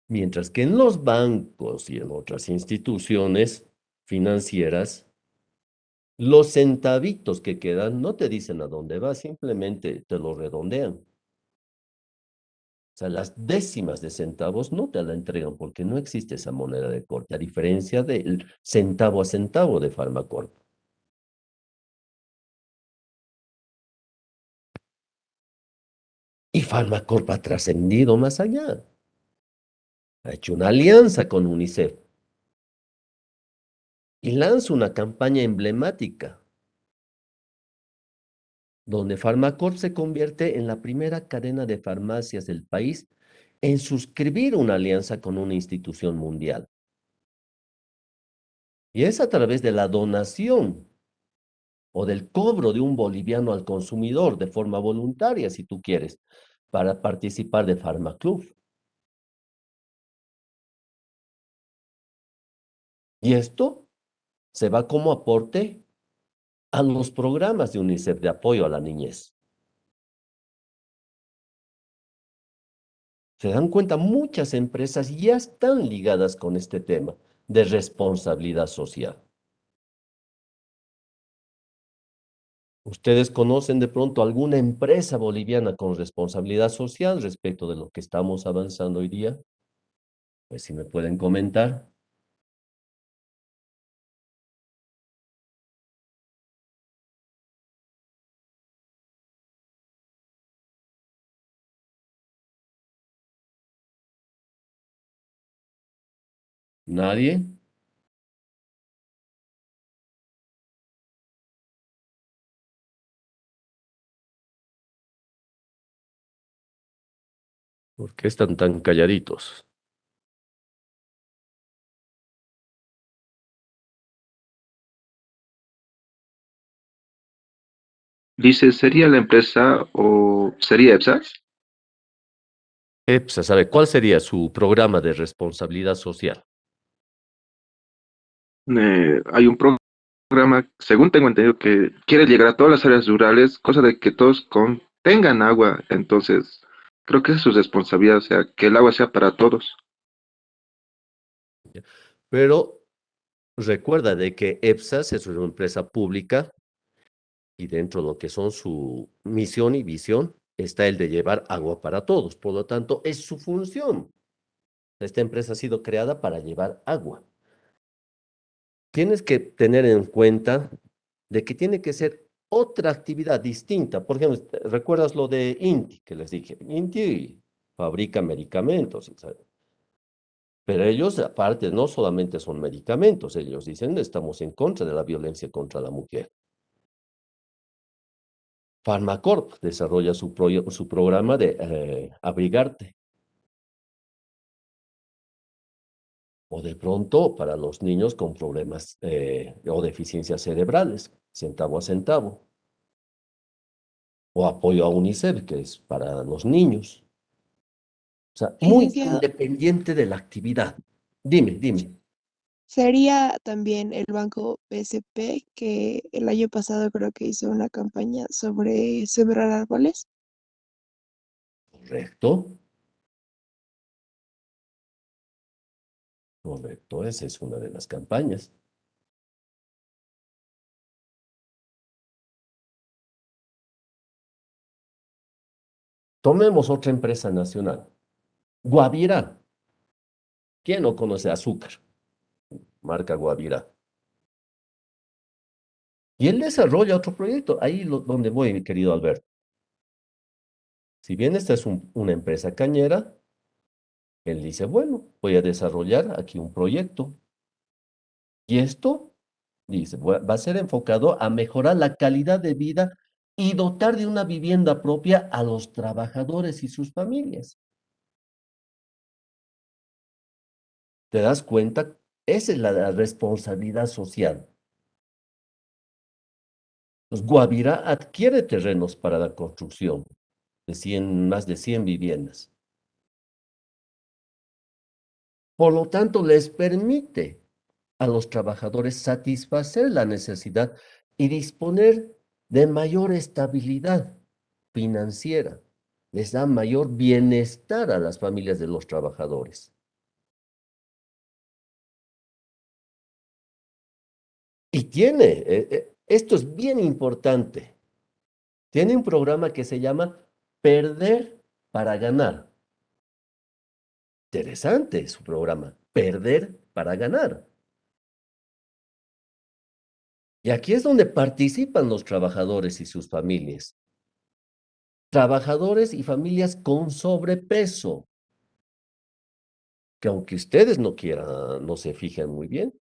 mientras que en los bancos y en otras instituciones financieras, los centavitos que quedan no te dicen a dónde va, simplemente te lo redondean. O sea, las décimas de centavos no te la entregan porque no existe esa moneda de corte, a diferencia del centavo a centavo de Farmacorp. Y Farmacorp ha trascendido más allá. Ha hecho una alianza con UNICEF y lanza una campaña emblemática donde Farmacorp se convierte en la primera cadena de farmacias del país en suscribir una alianza con una institución mundial. Y es a través de la donación o del cobro de un boliviano al consumidor de forma voluntaria, si tú quieres, para participar de Farmaclub. Y esto se va como aporte a los programas de UNICEF de apoyo a la niñez. Se dan cuenta, muchas empresas ya están ligadas con este tema de responsabilidad social. ¿Ustedes conocen de pronto alguna empresa boliviana con responsabilidad social respecto de lo que estamos avanzando hoy día? Pues si me pueden comentar. ¿Nadie? ¿Por qué están tan calladitos? Dice, ¿sería la empresa o sería EPSAS? EPSA, ¿sabe cuál sería su programa de responsabilidad social? Hay un programa, según tengo entendido, que quiere llegar a todas las áreas rurales, cosa de que todos tengan agua. Entonces, creo que esa es su responsabilidad, o sea, que el agua sea para todos. Pero recuerda de que EPSAS es una empresa pública y dentro de lo que son su misión y visión está el de llevar agua para todos. Por lo tanto, es su función. Esta empresa ha sido creada para llevar agua. Tienes que tener en cuenta de que tiene que ser otra actividad distinta. Por ejemplo, ¿recuerdas lo de INTI que les dije? INTI fabrica medicamentos, ¿sabes? Pero ellos, aparte, no solamente son medicamentos, ellos dicen, estamos en contra de la violencia contra la mujer. Farmacorp desarrolla su programa de abrigarte. O de pronto para los niños con problemas o deficiencias cerebrales, centavo a centavo. O apoyo a UNICEF, que es para los niños. O sea, muy Licenciado, independiente de la actividad. Dime. sería también el banco BCP que el año pasado creo que hizo una campaña sobre sembrar árboles. Correcto, correcto, esa es una de las campañas. Tomemos otra empresa nacional, Guavirá. ¿Quién no conoce azúcar? Marca Guavirá. Y él desarrolla otro proyecto. Ahí donde voy, mi querido Alberto. Si bien esta es una empresa cañera, él dice, bueno, voy a desarrollar aquí un proyecto. Y esto, dice, va a ser enfocado a mejorar la calidad de vida y dotar de una vivienda propia a los trabajadores y sus familias. ¿Te das cuenta? Esa es la responsabilidad social. Pues Guavirá adquiere terrenos para la construcción de más de 100 viviendas. Por lo tanto, les permite a los trabajadores satisfacer la necesidad y disponer de mayor estabilidad financiera. Les da mayor bienestar a las familias de los trabajadores. Y esto es bien importante, tiene un programa que se llama Perder para Ganar. Interesante su programa, Perder para Ganar. Y aquí es donde participan los trabajadores y sus familias. Trabajadores y familias con sobrepeso, que aunque ustedes no quieran, no se fijen muy bien,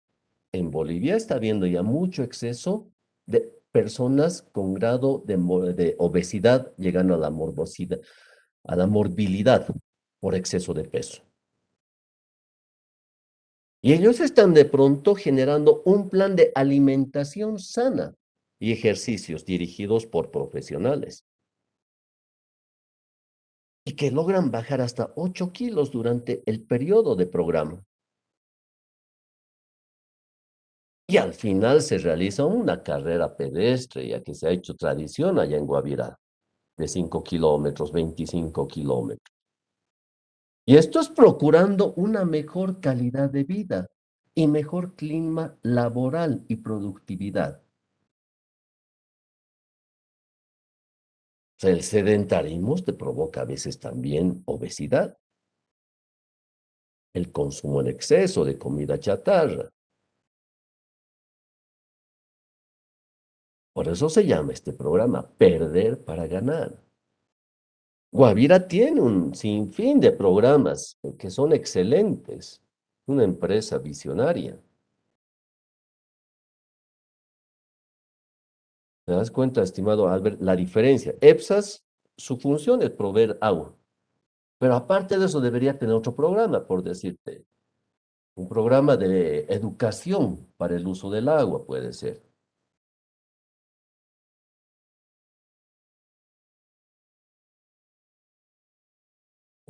en Bolivia está habiendo ya mucho exceso de personas con grado de obesidad llegando a la morbilidad por exceso de peso. Y ellos están de pronto generando un plan de alimentación sana y ejercicios dirigidos por profesionales. Y que logran bajar hasta 8 kilos durante el periodo de programa. Y al final se realiza una carrera pedestre, ya que se ha hecho tradición allá en Guavirá, de 5 kilómetros, 25 kilómetros. Y esto es procurando una mejor calidad de vida y mejor clima laboral y productividad. O sea, el sedentarismo te provoca a veces también obesidad, el consumo en exceso de comida chatarra. Por eso se llama este programa Perder para Ganar. Guavira tiene un sinfín de programas que son excelentes, una empresa visionaria. ¿Te das cuenta, estimado Albert, la diferencia? EPSAS, su función es proveer agua, pero aparte de eso debería tener otro programa, por decirte, un programa de educación para el uso del agua, puede ser.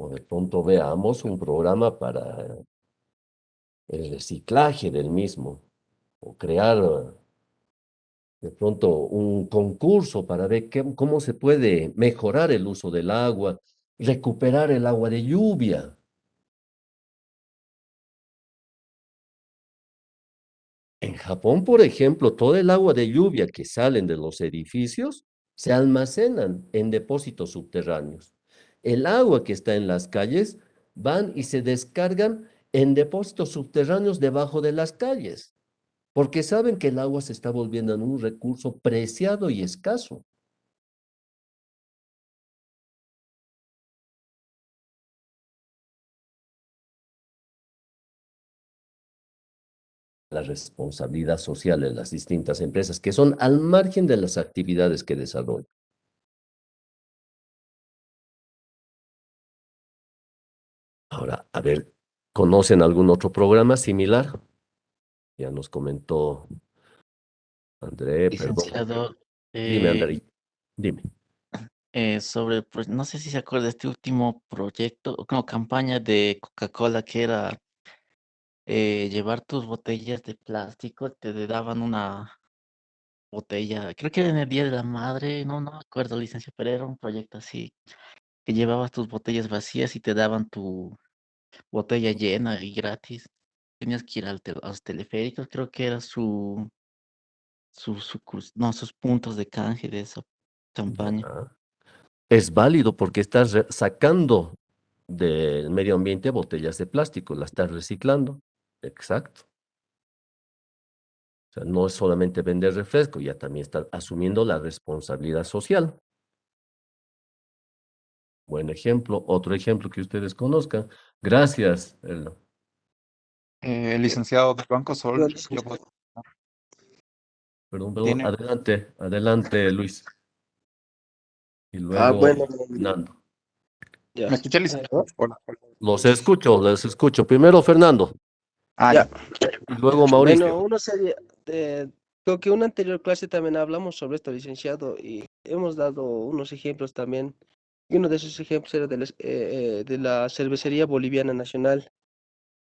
O de pronto veamos un programa para el reciclaje del mismo, o crear de pronto un concurso para ver cómo se puede mejorar el uso del agua, recuperar el agua de lluvia. En Japón, por ejemplo, todo el agua de lluvia que salen de los edificios se almacenan en depósitos subterráneos. El agua que está en las calles van y se descargan en depósitos subterráneos debajo de las calles, porque saben que el agua se está volviendo en un recurso preciado y escaso. La responsabilidad social de las distintas empresas que son al margen de las actividades que desarrollan. Ahora, a ver, ¿conocen algún otro programa similar? Ya nos comentó André, perdón. Licenciado, Dime, eh, André, dime. sobre, pues, no sé si se acuerda de este último proyecto, o como campaña de Coca-Cola que era llevar tus botellas de plástico, daban una botella, creo que era en el Día de la Madre, no me acuerdo, licenciado, pero era un proyecto así, que llevabas tus botellas vacías y te daban tu botella llena y gratis. Tenías que ir a los teleféricos, creo que era no, sus puntos de canje de esa campaña. Ya. Es válido porque estás sacando del medio ambiente botellas de plástico, las estás reciclando. Exacto. O sea, no es solamente vender refresco, ya también está asumiendo la responsabilidad social. Buen ejemplo. Otro ejemplo que ustedes conozcan. Gracias. Licenciado del Banco Sol, yo Perdón, tiene, adelante, adelante, Luis. Y Ah, luego bueno, Fernando. ya. ¿me escucha, licenciado? Hola, hola. Les escucho. Primero Fernando Ah, Ya. y luego Bueno, Mauricio. uno sería, creo que en una anterior clase también hablamos sobre esto, licenciado, y hemos dado unos ejemplos también. Y uno de esos ejemplos era de la Cervecería Boliviana Nacional,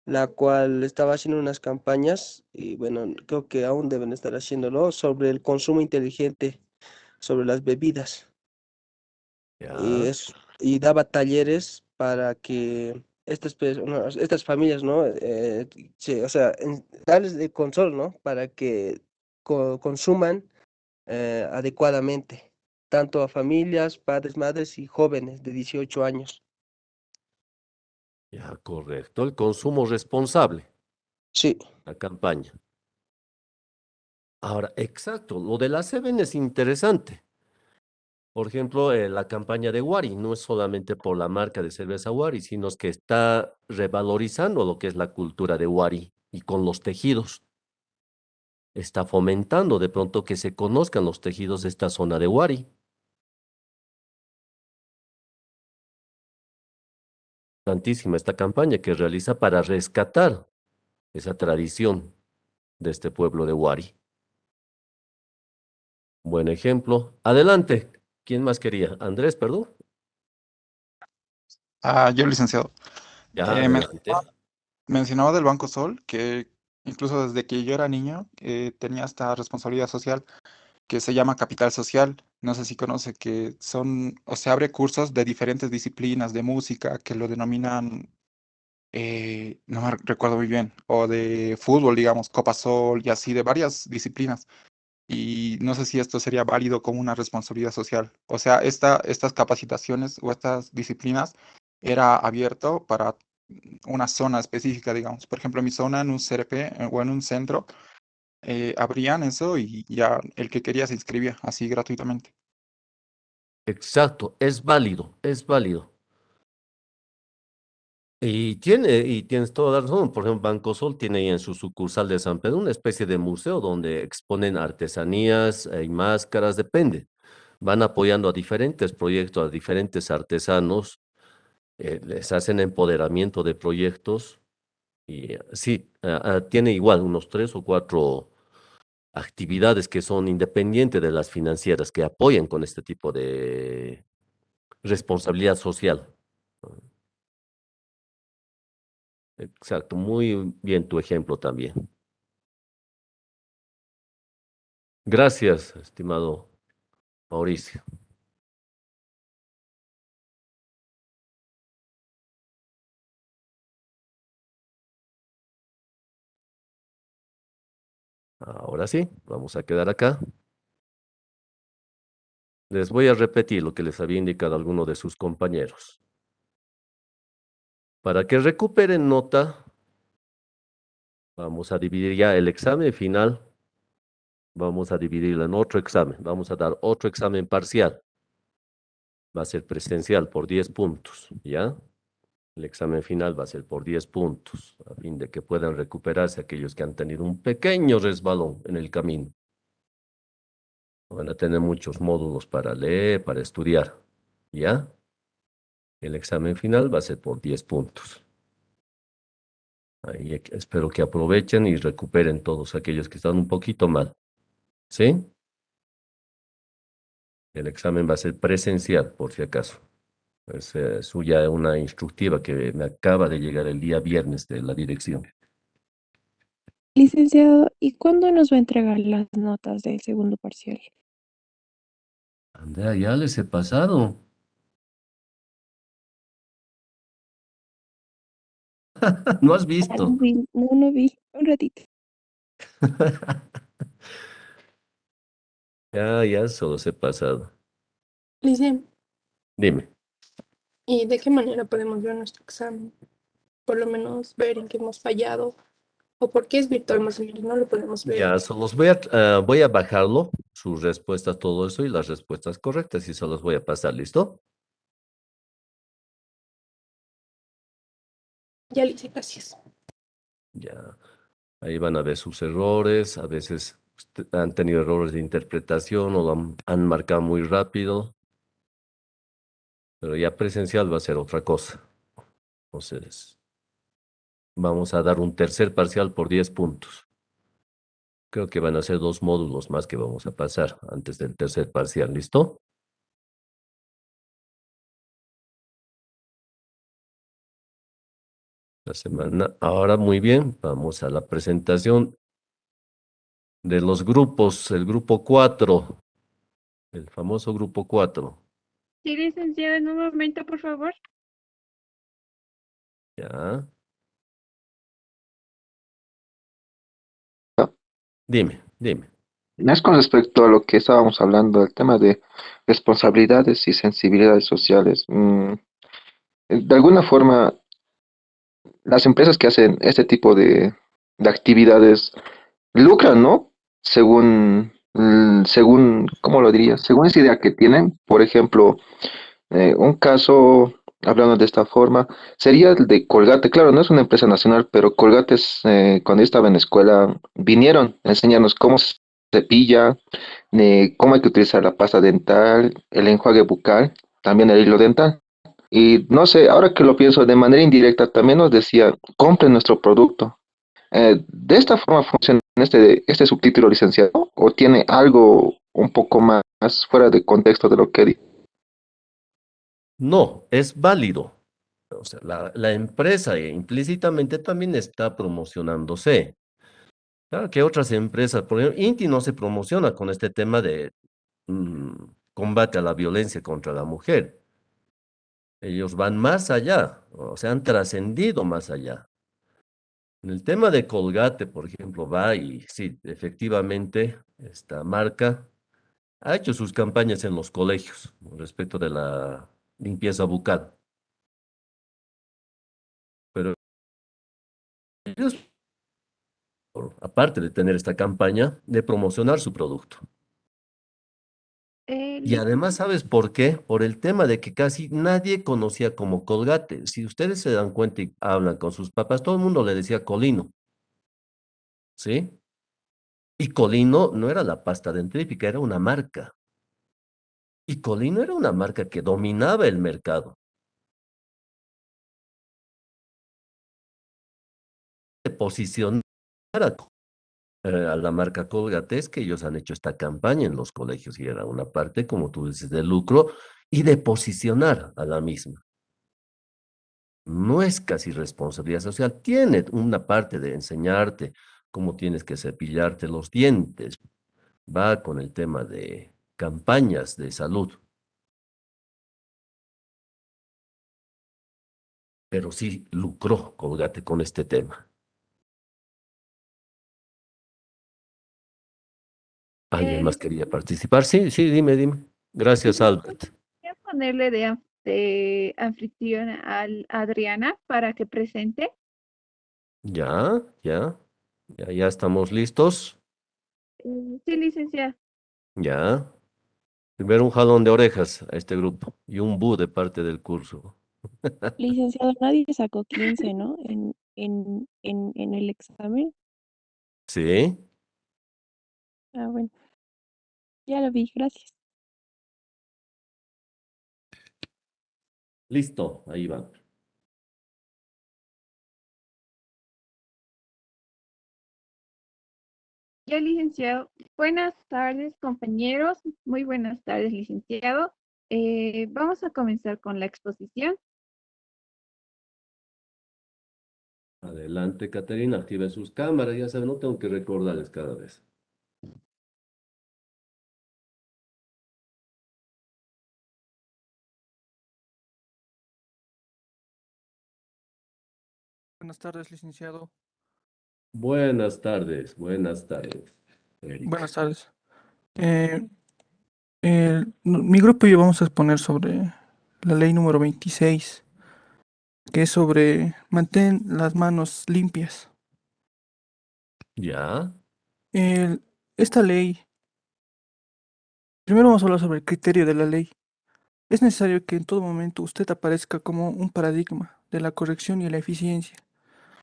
la cual estaba haciendo unas campañas, y bueno, creo que aún deben estar haciéndolo, sobre el consumo inteligente, sobre las bebidas. Y, Ya, y daba talleres para que estas familias, ¿no? O sea, darles de control, ¿no? Para que consuman adecuadamente, tanto a familias, padres, madres y jóvenes de 18 años. ya, correcto. El consumo responsable, Sí, la campaña. Ahora, exacto, lo de la Seven es interesante. Por ejemplo, la campaña de Wari no es solamente por la marca de cerveza Wari, sino es que está revalorizando lo que es la cultura de Wari y con los tejidos. Está fomentando de pronto que se conozcan los tejidos de esta zona de Wari. Tantísima esta campaña que realiza para rescatar esa tradición de este pueblo de Wari. Buen ejemplo. Adelante. ¿Quién más quería? Andrés, perdón. Yo, licenciado. Ya, Mencionaba, adelante. mencionaba del Banco Sol que incluso desde que yo era niño tenía esta responsabilidad social que se llama Capital Social. No sé si conoce que son, o se abre cursos de diferentes disciplinas de música que lo denominan, no me recuerdo muy bien, o de fútbol, digamos, Copa Sol y así, de varias disciplinas. Y no sé si esto sería válido como una responsabilidad social. O sea, estas capacitaciones o estas disciplinas era abierto para una zona específica, digamos. Por ejemplo, en mi zona, en un CRP o en un centro, abrían eso y ya el que quería se inscribía así gratuitamente. Exacto, es válido, es válido. Y tienes toda la razón. Por ejemplo, Banco Sol tiene ahí en su sucursal de San Pedro una especie de museo donde exponen artesanías y máscaras, depende. Van apoyando a diferentes proyectos, a diferentes artesanos, les hacen empoderamiento de proyectos y sí, tiene igual unos 3 o 4 actividades que son independientes de las financieras, que apoyan con este tipo de responsabilidad social. Exacto, muy bien tu ejemplo también. Gracias, estimado Mauricio. Ahora sí, vamos a quedar acá. Les voy a repetir lo que les había indicado a alguno de sus compañeros. Para que recuperen nota, vamos a dividir ya el examen final. Vamos a dividirlo en otro examen. Vamos a dar otro examen parcial. Va a ser presencial por 10 puntos, ¿ya? El examen final va a ser por 10 puntos, a fin de que puedan recuperarse aquellos que han tenido un pequeño resbalón en el camino. Van a tener muchos módulos para leer, para estudiar, ¿ya? El examen final va a ser por 10 puntos. Ahí espero que aprovechen y recuperen todos aquellos que están un poquito mal, ¿sí? El examen va a ser presencial, por si acaso. Es suya una instructiva que me acaba de llegar el día viernes de la dirección. Licenciado, ¿y cuándo nos va a entregar las notas del segundo parcial? Andrea, ya les he pasado. ¿No has visto? No, no vi. Un ratito. Ya solo se he pasado. Lice, Dime. ¿y de qué manera podemos ver nuestro examen? Por lo menos ver en qué hemos fallado o por qué es virtual más o menos, no lo podemos ver. Ya, voy a bajarlo, sus respuestas, todo eso y las respuestas correctas y se los voy a pasar, ¿listo? Ya le hice, gracias. Ya, ahí van a ver sus errores, a veces han tenido errores de interpretación o lo han marcado muy rápido, pero ya presencial va a ser otra cosa. Entonces, vamos a dar un tercer parcial por 10 puntos. Creo que van a ser 2 módulos más que vamos a pasar antes del tercer parcial, ¿listo? La semana. Ahora muy bien, vamos a la presentación de los grupos, el grupo 4, el famoso grupo 4. Sí, licenciado, en un momento, por favor. Ya, No, dime. es con respecto a lo que estábamos hablando, el tema de responsabilidades y sensibilidades sociales. De alguna forma, las empresas que hacen este tipo de actividades lucran, ¿no? Según, ¿cómo lo diría? Según esa idea que tienen. Por ejemplo, un caso, hablando de esta forma, sería el de Colgate. Claro, no es una empresa nacional, pero Colgate, cuando yo estaba en la escuela, vinieron a enseñarnos cómo se cepilla, cómo hay que utilizar la pasta dental, el enjuague bucal, también el hilo dental. Y no sé, ahora que lo pienso de manera indirecta, también nos decía, compren nuestro producto. ¿De esta forma funciona este subtítulo, licenciado? ¿O tiene algo un poco más fuera de contexto de lo que dice? No, es válido. O sea, la empresa implícitamente también está promocionándose. Claro que otras empresas, por ejemplo, Inti no se promociona con este tema de mm, combate a la violencia contra la mujer. Ellos van más allá, o sea, han trascendido más allá. En el tema de Colgate, por ejemplo, va y sí, efectivamente, esta marca ha hecho sus campañas en los colegios respecto de la limpieza bucal. Pero ellos, aparte de tener esta campaña, de promocionar su producto. Y además, ¿sabes por qué? Por el tema de que casi nadie conocía como Colgate. Si ustedes se dan cuenta y hablan con sus papás, todo el mundo le decía Colino, ¿sí? Y Colino no era la pasta dentrífica, era una marca. Y Colino era una marca que dominaba el mercado. De posicionar a la marca Colgate es que ellos han hecho esta campaña en los colegios y era una parte, como tú dices, de lucro y de posicionar a la misma. No es casi responsabilidad social, tiene una parte de enseñarte cómo tienes que cepillarte los dientes, va con el tema de campañas de salud, pero sí lucró Colgate con este tema. ¿Alguien más quería participar? Sí, sí, dime. Gracias, Albert. Voy a ponerle de anfitrión a Adriana para que presente. Ya estamos listos. Sí, licenciada. Ya. Primero un jalón de orejas a este grupo y un bu de parte del curso. Licenciado, nadie sacó 15, ¿no? En el examen. Sí, Ah, bueno, ya lo vi, gracias. listo, ahí va. Ya, licenciado. Buenas tardes, compañeros. Muy buenas tardes, licenciado. Vamos a comenzar con la exposición. Adelante, Caterina, active sus cámaras, ya saben, no tengo que recordarles cada vez. Buenas tardes, licenciado. Buenas tardes, Erika. Buenas tardes. Mi grupo y yo vamos a exponer sobre la ley número 26, que es sobre mantén las manos limpias. Ya. Esta ley, primero vamos a hablar sobre el criterio de la ley. Es necesario que en todo momento usted aparezca como un paradigma de la corrección y la eficiencia.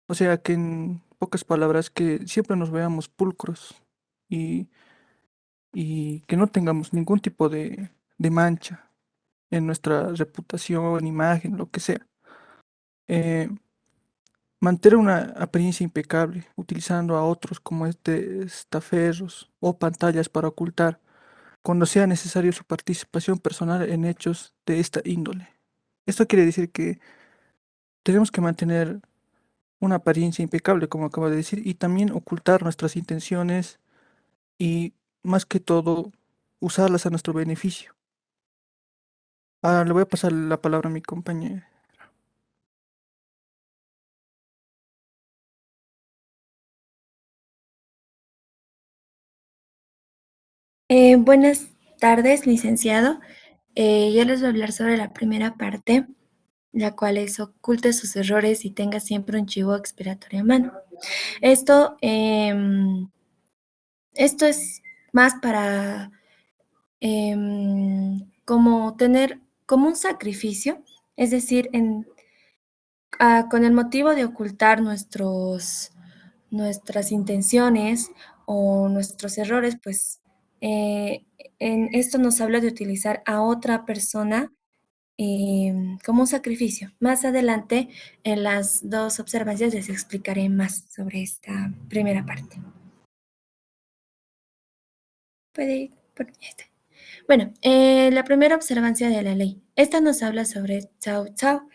O sea, que en pocas palabras, que siempre nos veamos pulcros y, y que no tengamos ningún tipo de mancha en nuestra reputación, imagen, lo que sea. Eh, Mantener una apariencia impecable, utilizando a otros como estaferros o pantallas para ocultar, cuando sea necesario, su participación personal en hechos de esta índole. Esto quiere decir que tenemos que mantener una apariencia impecable, como acabo de decir, y también ocultar nuestras intenciones y, más que todo, usarlas a nuestro beneficio. Ahora le voy a pasar la palabra a mi compañera. Buenas tardes, licenciado. Yo les voy a hablar sobre la primera parte, la cual es oculte sus errores y tenga siempre un chivo expiatorio a mano. Esto, esto es más para como tener como un sacrificio, es decir, con el motivo de ocultar nuestras intenciones o nuestros errores, pues en esto nos habla de utilizar a otra persona como un sacrificio. Más adelante, en las dos observancias, les explicaré más sobre esta primera parte. Ya está. Bueno, la primera observancia de la ley. Esta nos habla sobre Cao Cao,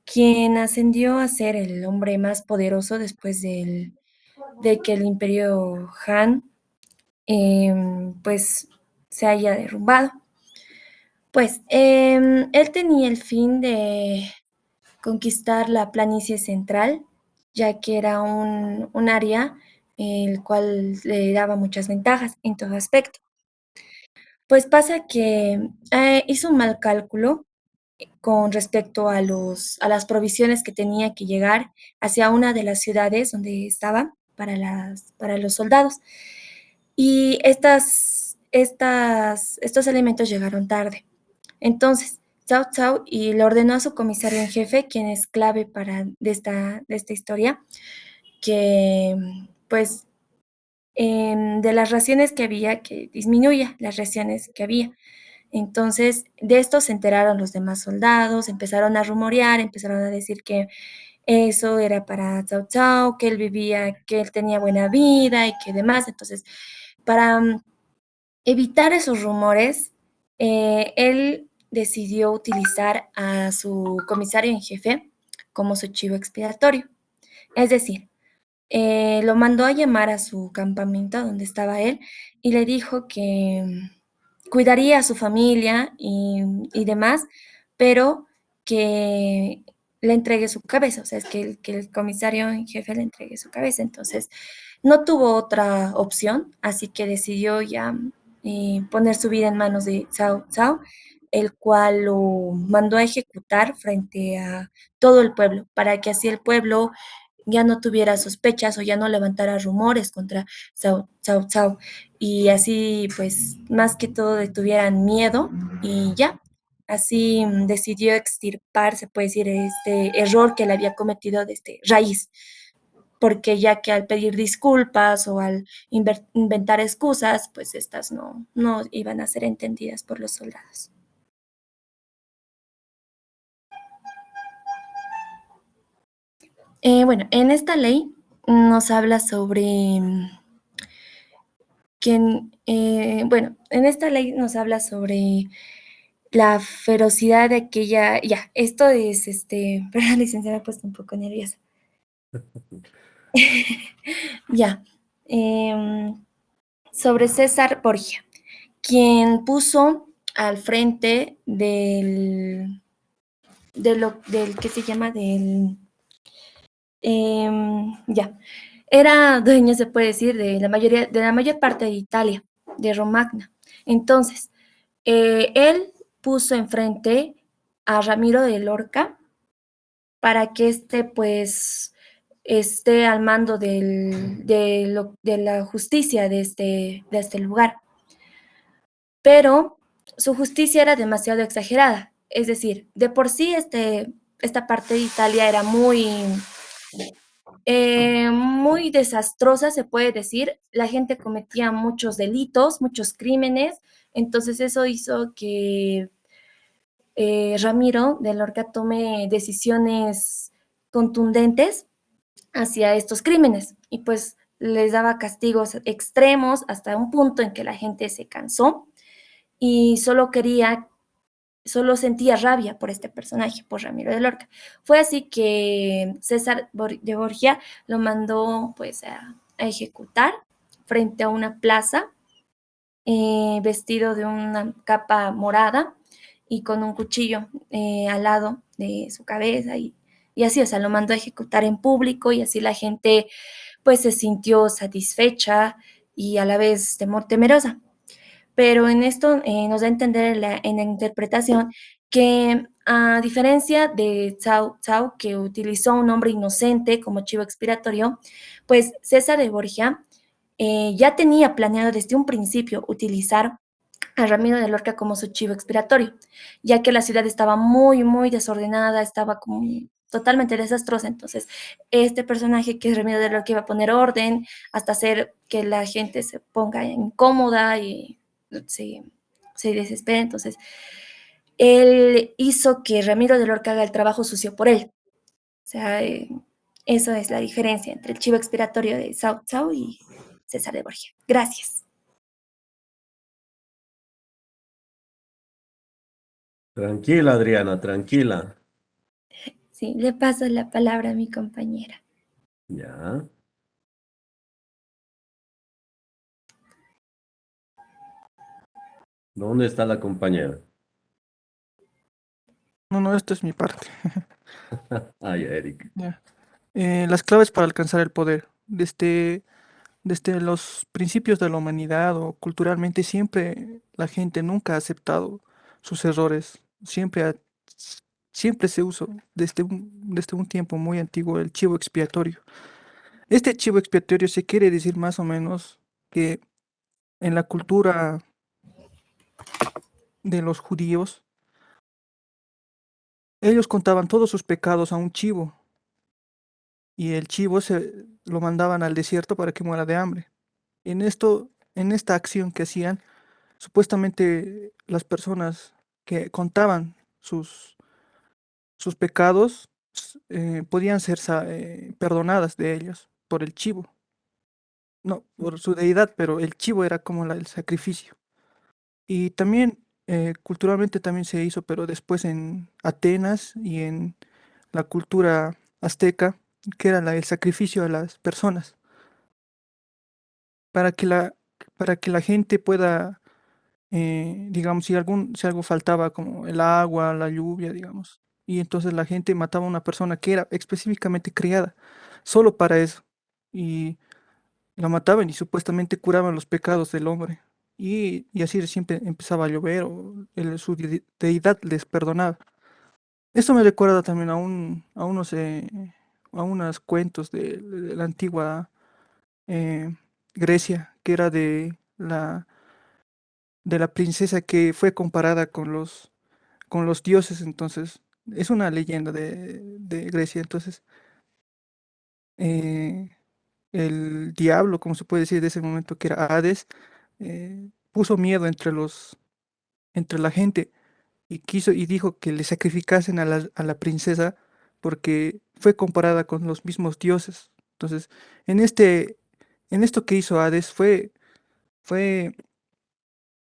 quien ascendió a ser el hombre más poderoso después de que el imperio Han pues se haya derrumbado. Pues él tenía el fin de conquistar la planicie central, ya que era un área el cual le daba muchas ventajas en todo aspecto. Pues pasa que hizo un mal cálculo con respecto a las provisiones que tenía que llegar hacia una de las ciudades donde estaban para los soldados. Y estos alimentos llegaron tarde. Entonces, Cao Cao y le ordenó a su comisario en jefe, quien es clave de esta historia, que pues de las raciones que había, que disminuya las raciones que había. Entonces, de esto se enteraron los demás soldados, empezaron a rumorear, empezaron a decir que eso era para Cao Cao, que él vivía, que él tenía buena vida y que demás. Entonces, para evitar esos rumores, él decidió utilizar a su comisario en jefe como su chivo expiatorio. Es decir, lo mandó a llamar a su campamento donde estaba él y le dijo que cuidaría a su familia y demás, pero que le entregue su cabeza, o sea, es que el comisario en jefe le entregue su cabeza. Entonces, no tuvo otra opción, así que decidió ya poner su vida en manos de Cao Cao, el cual lo mandó a ejecutar frente a todo el pueblo, para que así el pueblo ya no tuviera sospechas o ya no levantara rumores contra Cao Cao. Y así, pues, más que todo tuvieran miedo y ya. Así decidió extirpar, se puede decir, este error que le había cometido desde raíz, porque ya que al pedir disculpas o al inventar excusas, pues estas no iban a ser entendidas por los soldados. Bueno, en esta ley nos habla sobre bueno, en esta ley nos habla sobre la ferocidad de aquella, ya, esto es, pero la licenciada me ha puesto un poco nerviosa. Ya, sobre César Borgia, quien puso al frente del que se llama ya, era dueño, se puede decir, de la mayor parte de Italia, de Romagna. Entonces, él puso enfrente a Ramiro de Lorca para que pues esté al mando de la justicia de este lugar. Pero su justicia era demasiado exagerada. Es decir, de por sí esta parte de Italia era muy desastrosa, se puede decir. La gente cometía muchos delitos, muchos crímenes. Entonces eso hizo que Ramiro de Lorca tome decisiones contundentes hacia estos crímenes y pues les daba castigos extremos hasta un punto en que la gente se cansó y solo sentía rabia por este personaje, por Ramiro de Lorca. Fue así que César de Borgia lo mandó pues a ejecutar frente a una plaza, vestido de una capa morada y con un cuchillo al lado de su cabeza y así, o sea, lo mandó a ejecutar en público y así la gente pues se sintió satisfecha y a la vez temerosa. Pero en esto nos da a entender en la interpretación que a diferencia de Cao Cao, que utilizó un nombre inocente como chivo expiatorio, pues César de Borgia ya tenía planeado desde un principio utilizar a Ramiro de Lorca como su chivo expiatorio, ya que la ciudad estaba muy desordenada, estaba como totalmente desastrosa. Entonces, este personaje que es Ramiro de Lorca iba a poner orden hasta hacer que la gente se ponga incómoda y se, se desespere. Entonces, él hizo que Ramiro de Lorca haga el trabajo sucio por él. O sea, eso es la diferencia entre el chivo expiatorio de Cao Cao y César de Borgia. Gracias. Tranquila, Adriana, tranquila. Sí, le paso la palabra a mi compañera. Ya. ¿Dónde está la compañera? No, esta es mi parte. Ay, Eric. Ya. Las claves para alcanzar el poder. Desde los principios de la humanidad o culturalmente, siempre la gente nunca ha aceptado sus errores. Siempre se usó desde un tiempo muy antiguo el chivo expiatorio. Este chivo expiatorio se quiere decir más o menos que en la cultura de los judíos, ellos contaban todos sus pecados a un chivo y el chivo se lo mandaban al desierto para que muera de hambre. En esta acción que hacían, supuestamente las personas que contaban sus pecados podían ser perdonadas de ellos por el chivo. No, por su deidad, pero el chivo era como el sacrificio. Y también culturalmente también se hizo, pero después en Atenas y en la cultura azteca, que era el sacrificio a las personas, para que para que la gente pueda, digamos, si algo faltaba, como el agua, la lluvia, digamos, y entonces la gente mataba a una persona que era específicamente criada solo para eso, y la mataban y supuestamente curaban los pecados del hombre. Y así siempre empezaba a llover o su deidad les perdonaba. Esto me recuerda también a unos cuentos de la antigua eh, Grecia, que era de la princesa que fue comparada con los dioses. Entonces, es una leyenda de Grecia. Entonces, eh, el diablo, como se puede decir de ese momento, que era Hades, puso miedo entre la gente y dijo que le sacrificasen a a la princesa porque fue comparada con los mismos dioses. Entonces, en en esto que hizo Hades fue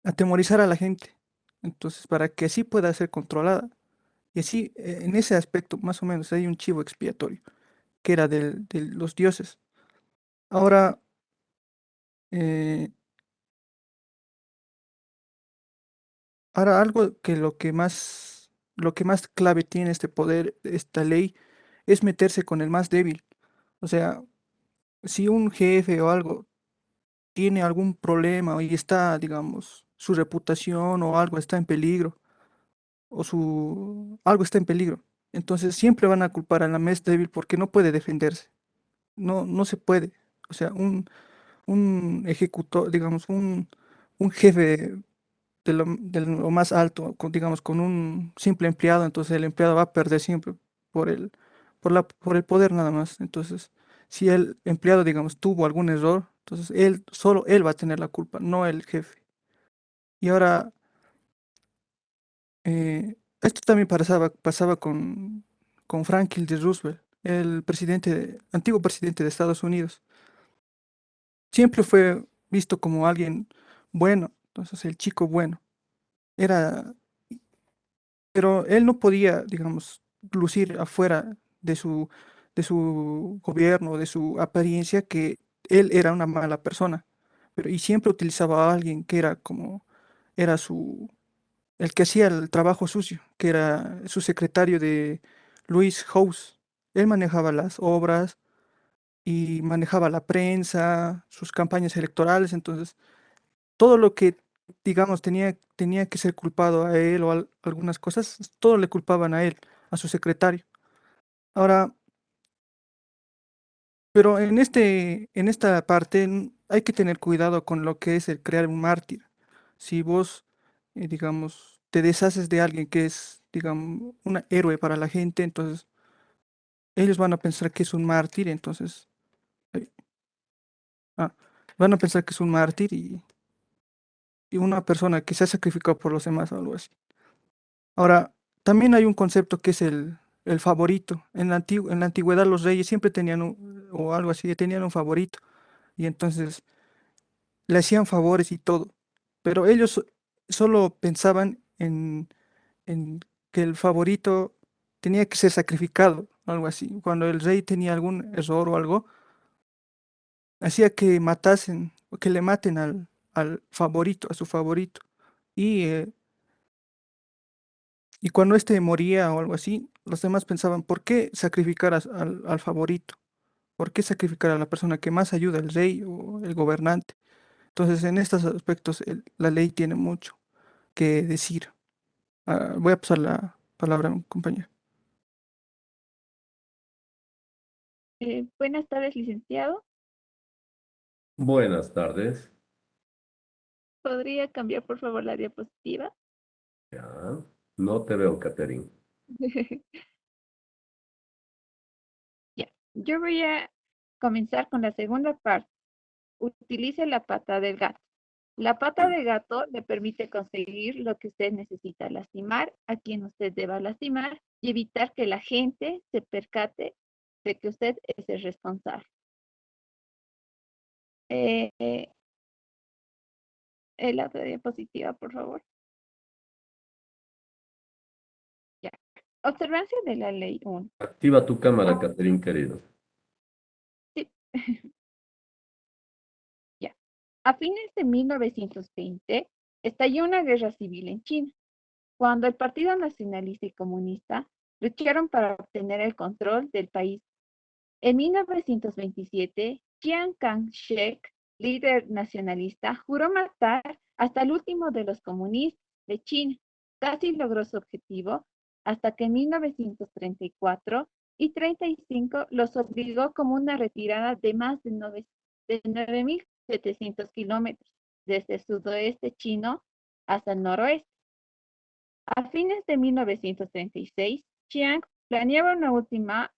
atemorizar a la gente. Entonces, para que así pueda ser controlada. Y así, en ese aspecto, más o menos, hay un chivo expiatorio, que era de los dioses. Ahora, eh, ahora algo que lo que más clave tiene este poder, esta ley, es meterse con el más débil. O sea, si un jefe o algo tiene algún problema y está, digamos, su reputación o algo está en peligro, algo está en peligro, entonces siempre van a culpar a la más débil porque no puede defenderse. no se puede. O sea, un ejecutor, digamos, un jefe de lo más alto, digamos, con un simple empleado, entonces el empleado va a perder siempre por por el poder nada más. Entonces, si el empleado, digamos, tuvo algún error, entonces solo él va a tener la culpa, no el jefe. Y ahora, esto también pasaba con Franklin D. Roosevelt, el antiguo presidente de Estados Unidos. Siempre fue visto como alguien bueno, entonces el chico bueno. Era, pero él no podía, digamos, lucir afuera de su gobierno, de su apariencia, que él era una mala persona. Y siempre utilizaba a alguien que era era el que hacía el trabajo sucio, que era su secretario de Louis House. Él manejaba las obras y manejaba la prensa, sus campañas electorales, entonces todo lo que, digamos, tenía que ser culpado a él o algunas cosas, todo le culpaban a él, a su secretario. Ahora, pero en esta parte hay que tener cuidado con lo que es el crear un mártir. Si vos, digamos, te deshaces de alguien que es, digamos, un héroe para la gente, entonces ellos van a pensar que es un mártir, entonces, eh, ah, van a pensar que es un mártir y una persona que se ha sacrificado por los demás o algo así. Ahora, también hay un concepto que es el favorito. En la antigüedad los reyes siempre tenían o algo así, tenían un favorito. Y entonces le hacían favores y todo. Pero ellos solo pensaban en que el favorito tenía que ser sacrificado, algo así. Cuando el rey tenía algún error o algo, hacía que matasen, o que le maten al favorito, a su favorito. Y Y cuando éste moría o algo así, los demás pensaban, ¿por qué sacrificar al favorito? ¿Por qué sacrificar a la persona que más ayuda, el rey o el gobernante? Entonces, en estos aspectos, la ley tiene mucho que decir. Voy a pasar la palabra a un compañero. Buenas tardes, licenciado. Buenas tardes. ¿Podría cambiar, por favor, la diapositiva? Ya, no te veo, Catherine. Ya, yo voy a comenzar con la segunda parte. Utilice la pata del gato. La pata de gato le permite conseguir lo que usted necesita, lastimar a quien usted deba lastimar y evitar que la gente se percate de que usted es el responsable. Eh, la otra diapositiva, por favor. Ya. Observancia de la ley 1. Activa tu cámara, Catherine, querido. Sí. Ya. A fines de 1920 estalló una guerra civil en China, cuando el Partido Nacionalista y Comunista lucharon para obtener el control del país. En 1927, Chiang Kai-shek, líder nacionalista, juró matar hasta el último de los comunistas de China. Casi logró su objetivo hasta que en 1934 y 35 los obligó como una retirada de más de 9.700 kilómetros desde el sudoeste chino hasta el noroeste. A fines de 1936, Chiang planeaba una última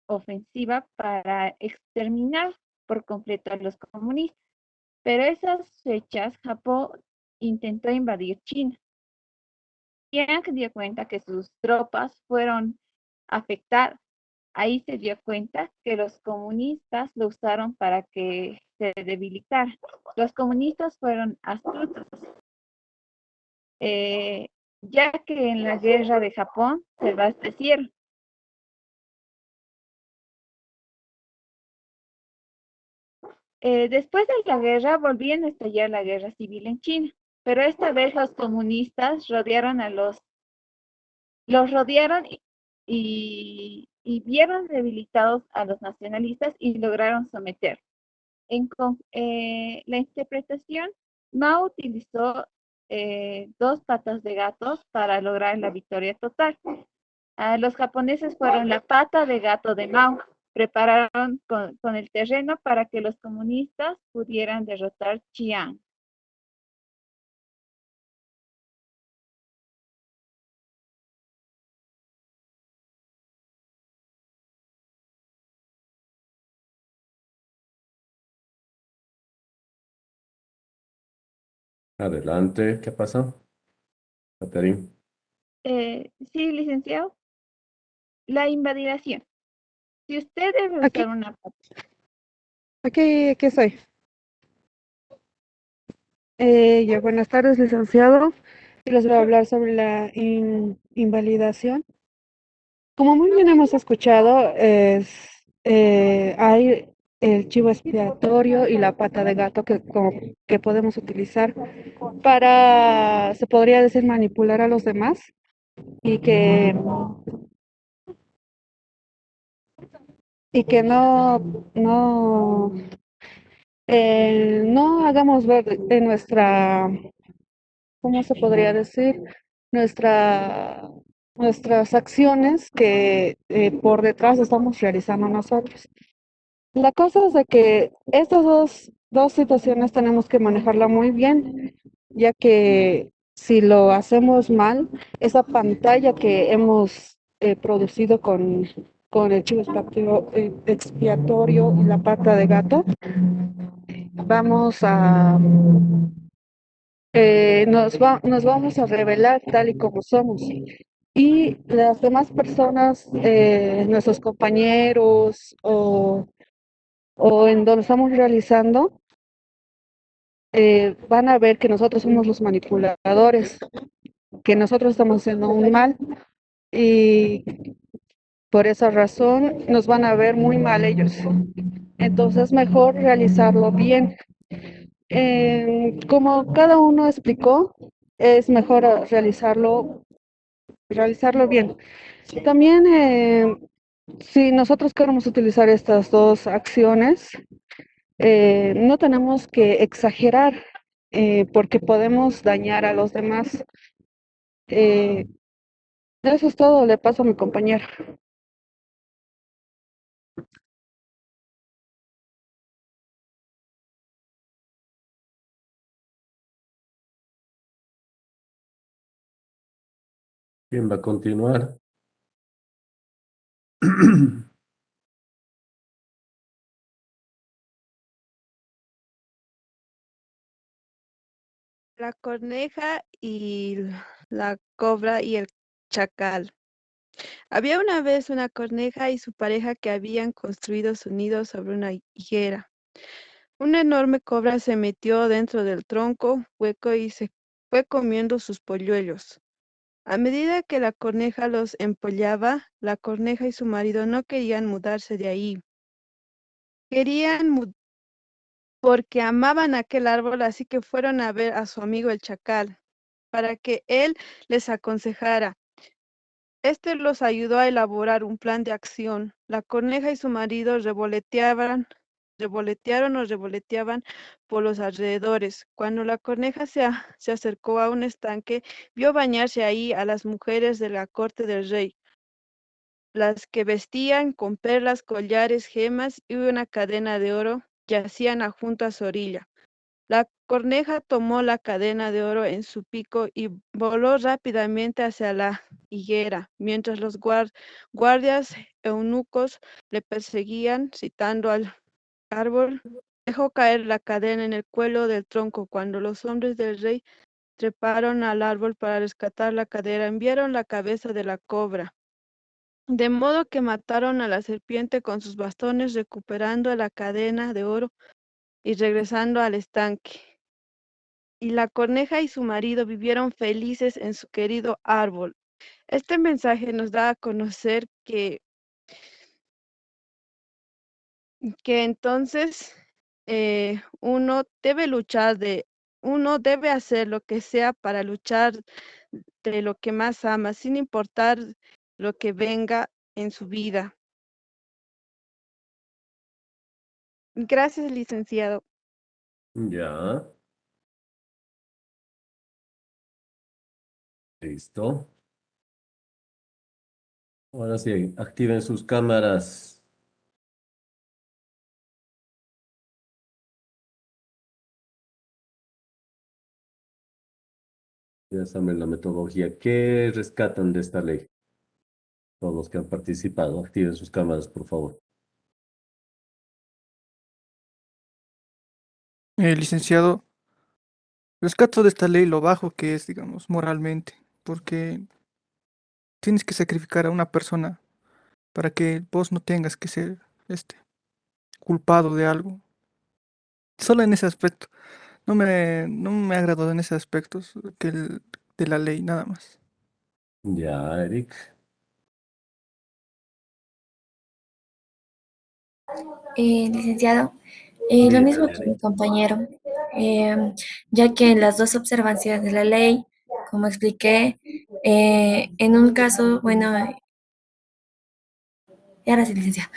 ofensiva para exterminar por completo a los comunistas, pero esas fechas Japón intentó invadir China. Chiang dio cuenta que sus tropas fueron afectadas. Ahí se dio cuenta que los comunistas lo usaron para que se debilitara. Los comunistas fueron astutos, eh, ya que en la guerra de Japón se abastecieron. Después de la guerra volvían a estallar la guerra civil en China, pero esta vez los comunistas los rodearon y vieron debilitados a los nacionalistas y lograron someter. La interpretación, Mao utilizó dos patas de gatos para lograr la victoria total. Los japoneses fueron la pata de gato de Mao, prepararon con el terreno para que los comunistas pudieran derrotar Chiang. Adelante, ¿qué pasa, Catherine? Sí, licenciado, la invalidación. Si usted debe Aquí, usar una aquí estoy. Ya, buenas tardes, licenciado. Y les voy a hablar sobre la invalidación. Como muy bien hemos escuchado, hay el chivo expiatorio y la pata de gato que podemos utilizar para, se podría decir, manipular a los demás y que no hagamos ver en nuestra, ¿cómo se podría decir? Nuestra, nuestras acciones que por detrás estamos realizando nosotros. La cosa es de que estas dos situaciones tenemos que manejarla muy bien, ya que si lo hacemos mal, esa pantalla que hemos producido con el chivo expiatorio y la pata de gato, vamos a nos vamos a revelar tal y como somos. Y las demás personas, nuestros compañeros o en donde estamos realizando, van a ver que nosotros somos los manipuladores, que nosotros estamos haciendo un mal y por esa razón nos van a ver muy mal ellos. Entonces, mejor realizarlo bien. Como cada uno explicó, es mejor realizarlo bien. También, si nosotros queremos utilizar estas dos acciones, no tenemos que exagerar porque podemos dañar a los demás. Eh, Eso es todo, le paso a mi compañero. ¿Quién va a continuar? La corneja y la cobra y el chacal. Había una vez una corneja y su pareja que habían construido su nido sobre una higuera. Una enorme cobra se metió dentro del tronco hueco y se fue comiendo sus polluelos. A medida que la corneja los empollaba, la corneja y su marido no querían mudarse de ahí. Querían porque amaban aquel árbol, así que fueron a ver a su amigo el chacal para que él les aconsejara. Este los ayudó a elaborar un plan de acción. La coneja y su marido revoloteaban por los alrededores. Cuando la coneja se acercó a un estanque, vio bañarse ahí a las mujeres de la corte del rey, las que vestían con perlas, collares, gemas y una cadena de oro, yacían junto a su orilla. La corneja tomó la cadena de oro en su pico y voló rápidamente hacia la higuera, mientras los guardias eunucos le perseguían, citando al árbol. Dejó caer la cadena en el cuello del tronco. Cuando los hombres del rey treparon al árbol para rescatar la cadera, enviaron la cabeza de la cobra. De modo que mataron a la serpiente con sus bastones, recuperando la cadena de oro y regresando al estanque. Y la coneja y su marido vivieron felices en su querido árbol. Este mensaje nos da a conocer que entonces uno debe hacer lo que sea para luchar de lo que más ama, sin importar lo que venga en su vida. Gracias, licenciado. Ya, listo. Ahora sí, activen sus cámaras. Ya saben la metodología. ¿Qué rescatan de esta ley? Todos los que han participado, activen sus cámaras, por favor. Licenciado, rescato de esta ley lo bajo que es, digamos, moralmente, porque tienes que sacrificar a una persona para que vos no tengas que ser culpado de algo. Solo en ese aspecto. No me ha agradado en ese aspecto de la ley, nada más. Ya, Eric. Licenciado, lo Dime, mismo que mi Eric. compañero, ya que en las dos observancias de la ley, como expliqué, en un caso, bueno, y ahora sí, licenciado,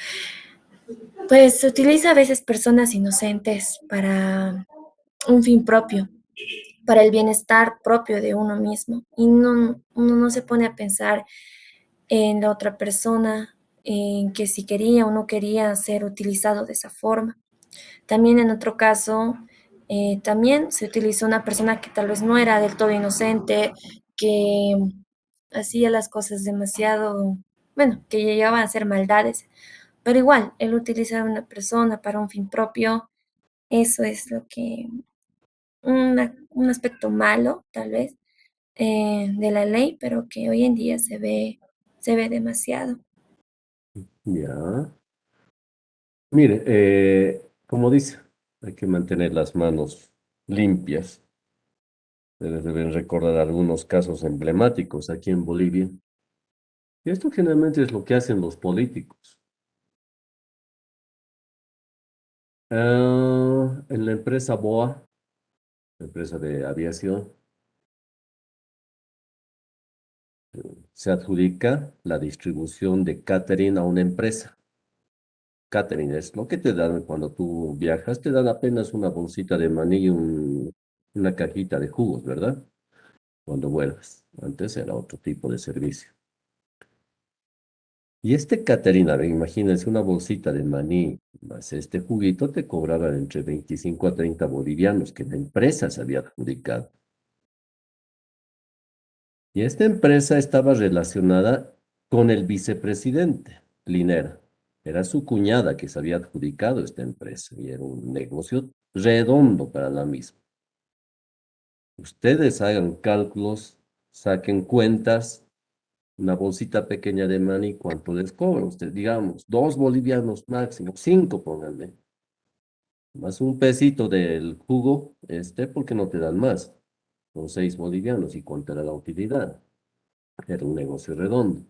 pues se utiliza a veces personas inocentes para un fin propio, para el bienestar propio de uno mismo, y uno no se pone a pensar en la otra persona, en que si quería o no quería ser utilizado de esa forma. También en otro caso, también se utilizó una persona que tal vez no era del todo inocente, que hacía las cosas demasiado, bueno, que llegaban a ser maldades, pero igual, el utilizar a una persona para un fin propio, eso es lo que, un aspecto malo, tal vez, de la ley, pero que hoy en día se ve demasiado. Ya. Mire, como dice, hay que mantener las manos limpias. Ustedes deben recordar algunos casos emblemáticos aquí en Bolivia. Y esto generalmente es lo que hacen los políticos. En la empresa BOA, la empresa de aviación, se adjudica la distribución de catering a una empresa. Catering es lo que te dan cuando tú viajas, te dan apenas una bolsita de maní y una cajita de jugos, ¿verdad? Cuando vuelvas. Antes era otro tipo de servicio. Y este catering, a ver, imagínense una bolsita de maní más este juguito, te cobraban entre 25 a 30 bolivianos que la empresa se había adjudicado. Y esta empresa estaba relacionada con el vicepresidente, Linera. Era su cuñada que se había adjudicado esta empresa y era un negocio redondo para la misma. Ustedes hagan cálculos, saquen cuentas, una bolsita pequeña de maní, ¿cuánto les cobra usted? Digamos, 2 bolivianos máximo, 5, pónganle. Más un pesito del jugo, porque no te dan más. Son 6 bolivianos. ¿Y cuánto era la utilidad? Era un negocio redondo.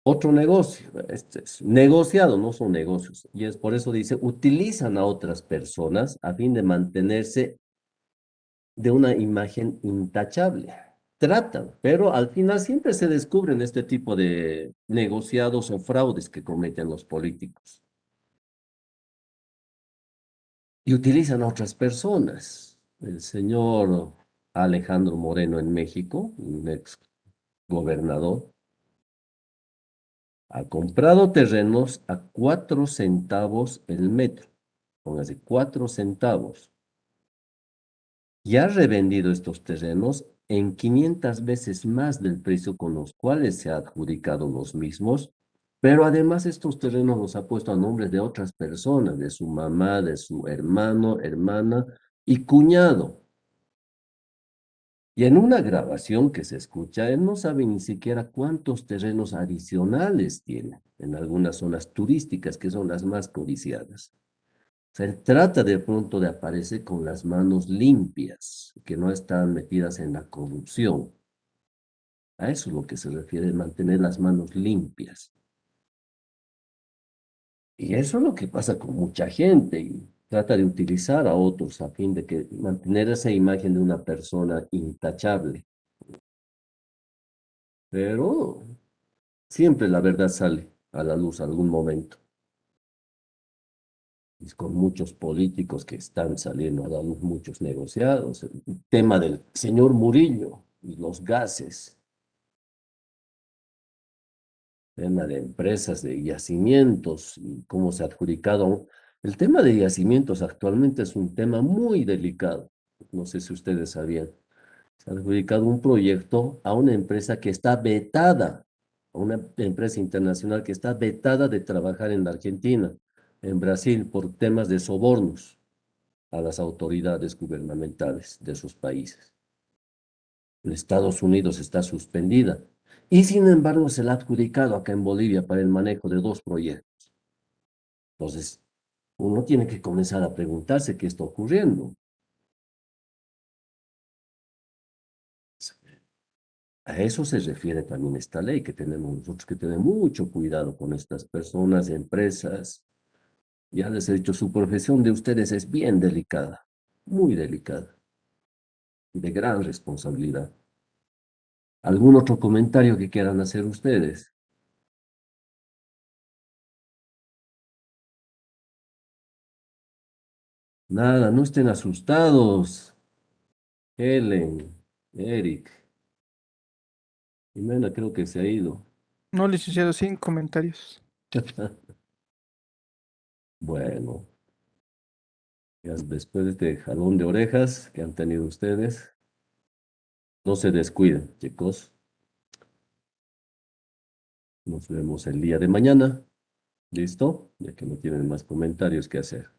Otro negocio, este es negociado, no son negocios. Y es por eso dice, utilizan a otras personas a fin de mantenerse de una imagen intachable. Tratan, pero al final siempre se descubren este tipo de negociados o fraudes que cometen los políticos. Y utilizan a otras personas. El señor Alejandro Moreno en México, un ex gobernador, ha comprado terrenos a 4 centavos el metro. Póngase 4 centavos. Y ha revendido estos terrenos en 500 veces más del precio con los cuales se ha adjudicado los mismos, pero además estos terrenos los ha puesto a nombre de otras personas, de su mamá, de su hermano, hermana y cuñado. Y en una grabación que se escucha, él no sabe ni siquiera cuántos terrenos adicionales tiene en algunas zonas turísticas que son las más codiciadas. O sea, él trata de pronto de aparecer con las manos limpias, que no están metidas en la corrupción. A eso es lo que se refiere, mantener las manos limpias. Y eso es lo que pasa con mucha gente y trata de utilizar a otros a fin de que mantener esa imagen de una persona intachable. Pero siempre la verdad sale a la luz algún momento. Y con muchos políticos que están saliendo a la luz, muchos negociados. El tema del señor Murillo y los gases. Tema de empresas, de yacimientos y cómo se ha adjudicado. El tema de yacimientos actualmente es un tema muy delicado. No sé si ustedes sabían. Se ha adjudicado un proyecto a una empresa que está vetada, a una empresa internacional que está vetada de trabajar en la Argentina, en Brasil, por temas de sobornos a las autoridades gubernamentales de sus países. En Estados Unidos está suspendida y sin embargo se la ha adjudicado acá en Bolivia para el manejo de 2 proyectos. Entonces, uno tiene que comenzar a preguntarse qué está ocurriendo. A eso se refiere también esta ley, que tenemos nosotros que tener mucho cuidado con estas personas, empresas. Ya les he dicho, su profesión de ustedes es bien delicada, muy delicada, y de gran responsabilidad. ¿Algún otro comentario que quieran hacer ustedes? Nada, no estén asustados. Helen, Eric, Jimena creo que se ha ido. No, licenciado, sin comentarios. Bueno, ya después de este jalón de orejas que han tenido ustedes, no se descuiden, chicos. Nos vemos el día de mañana. ¿Listo? Ya que no tienen más comentarios que hacer.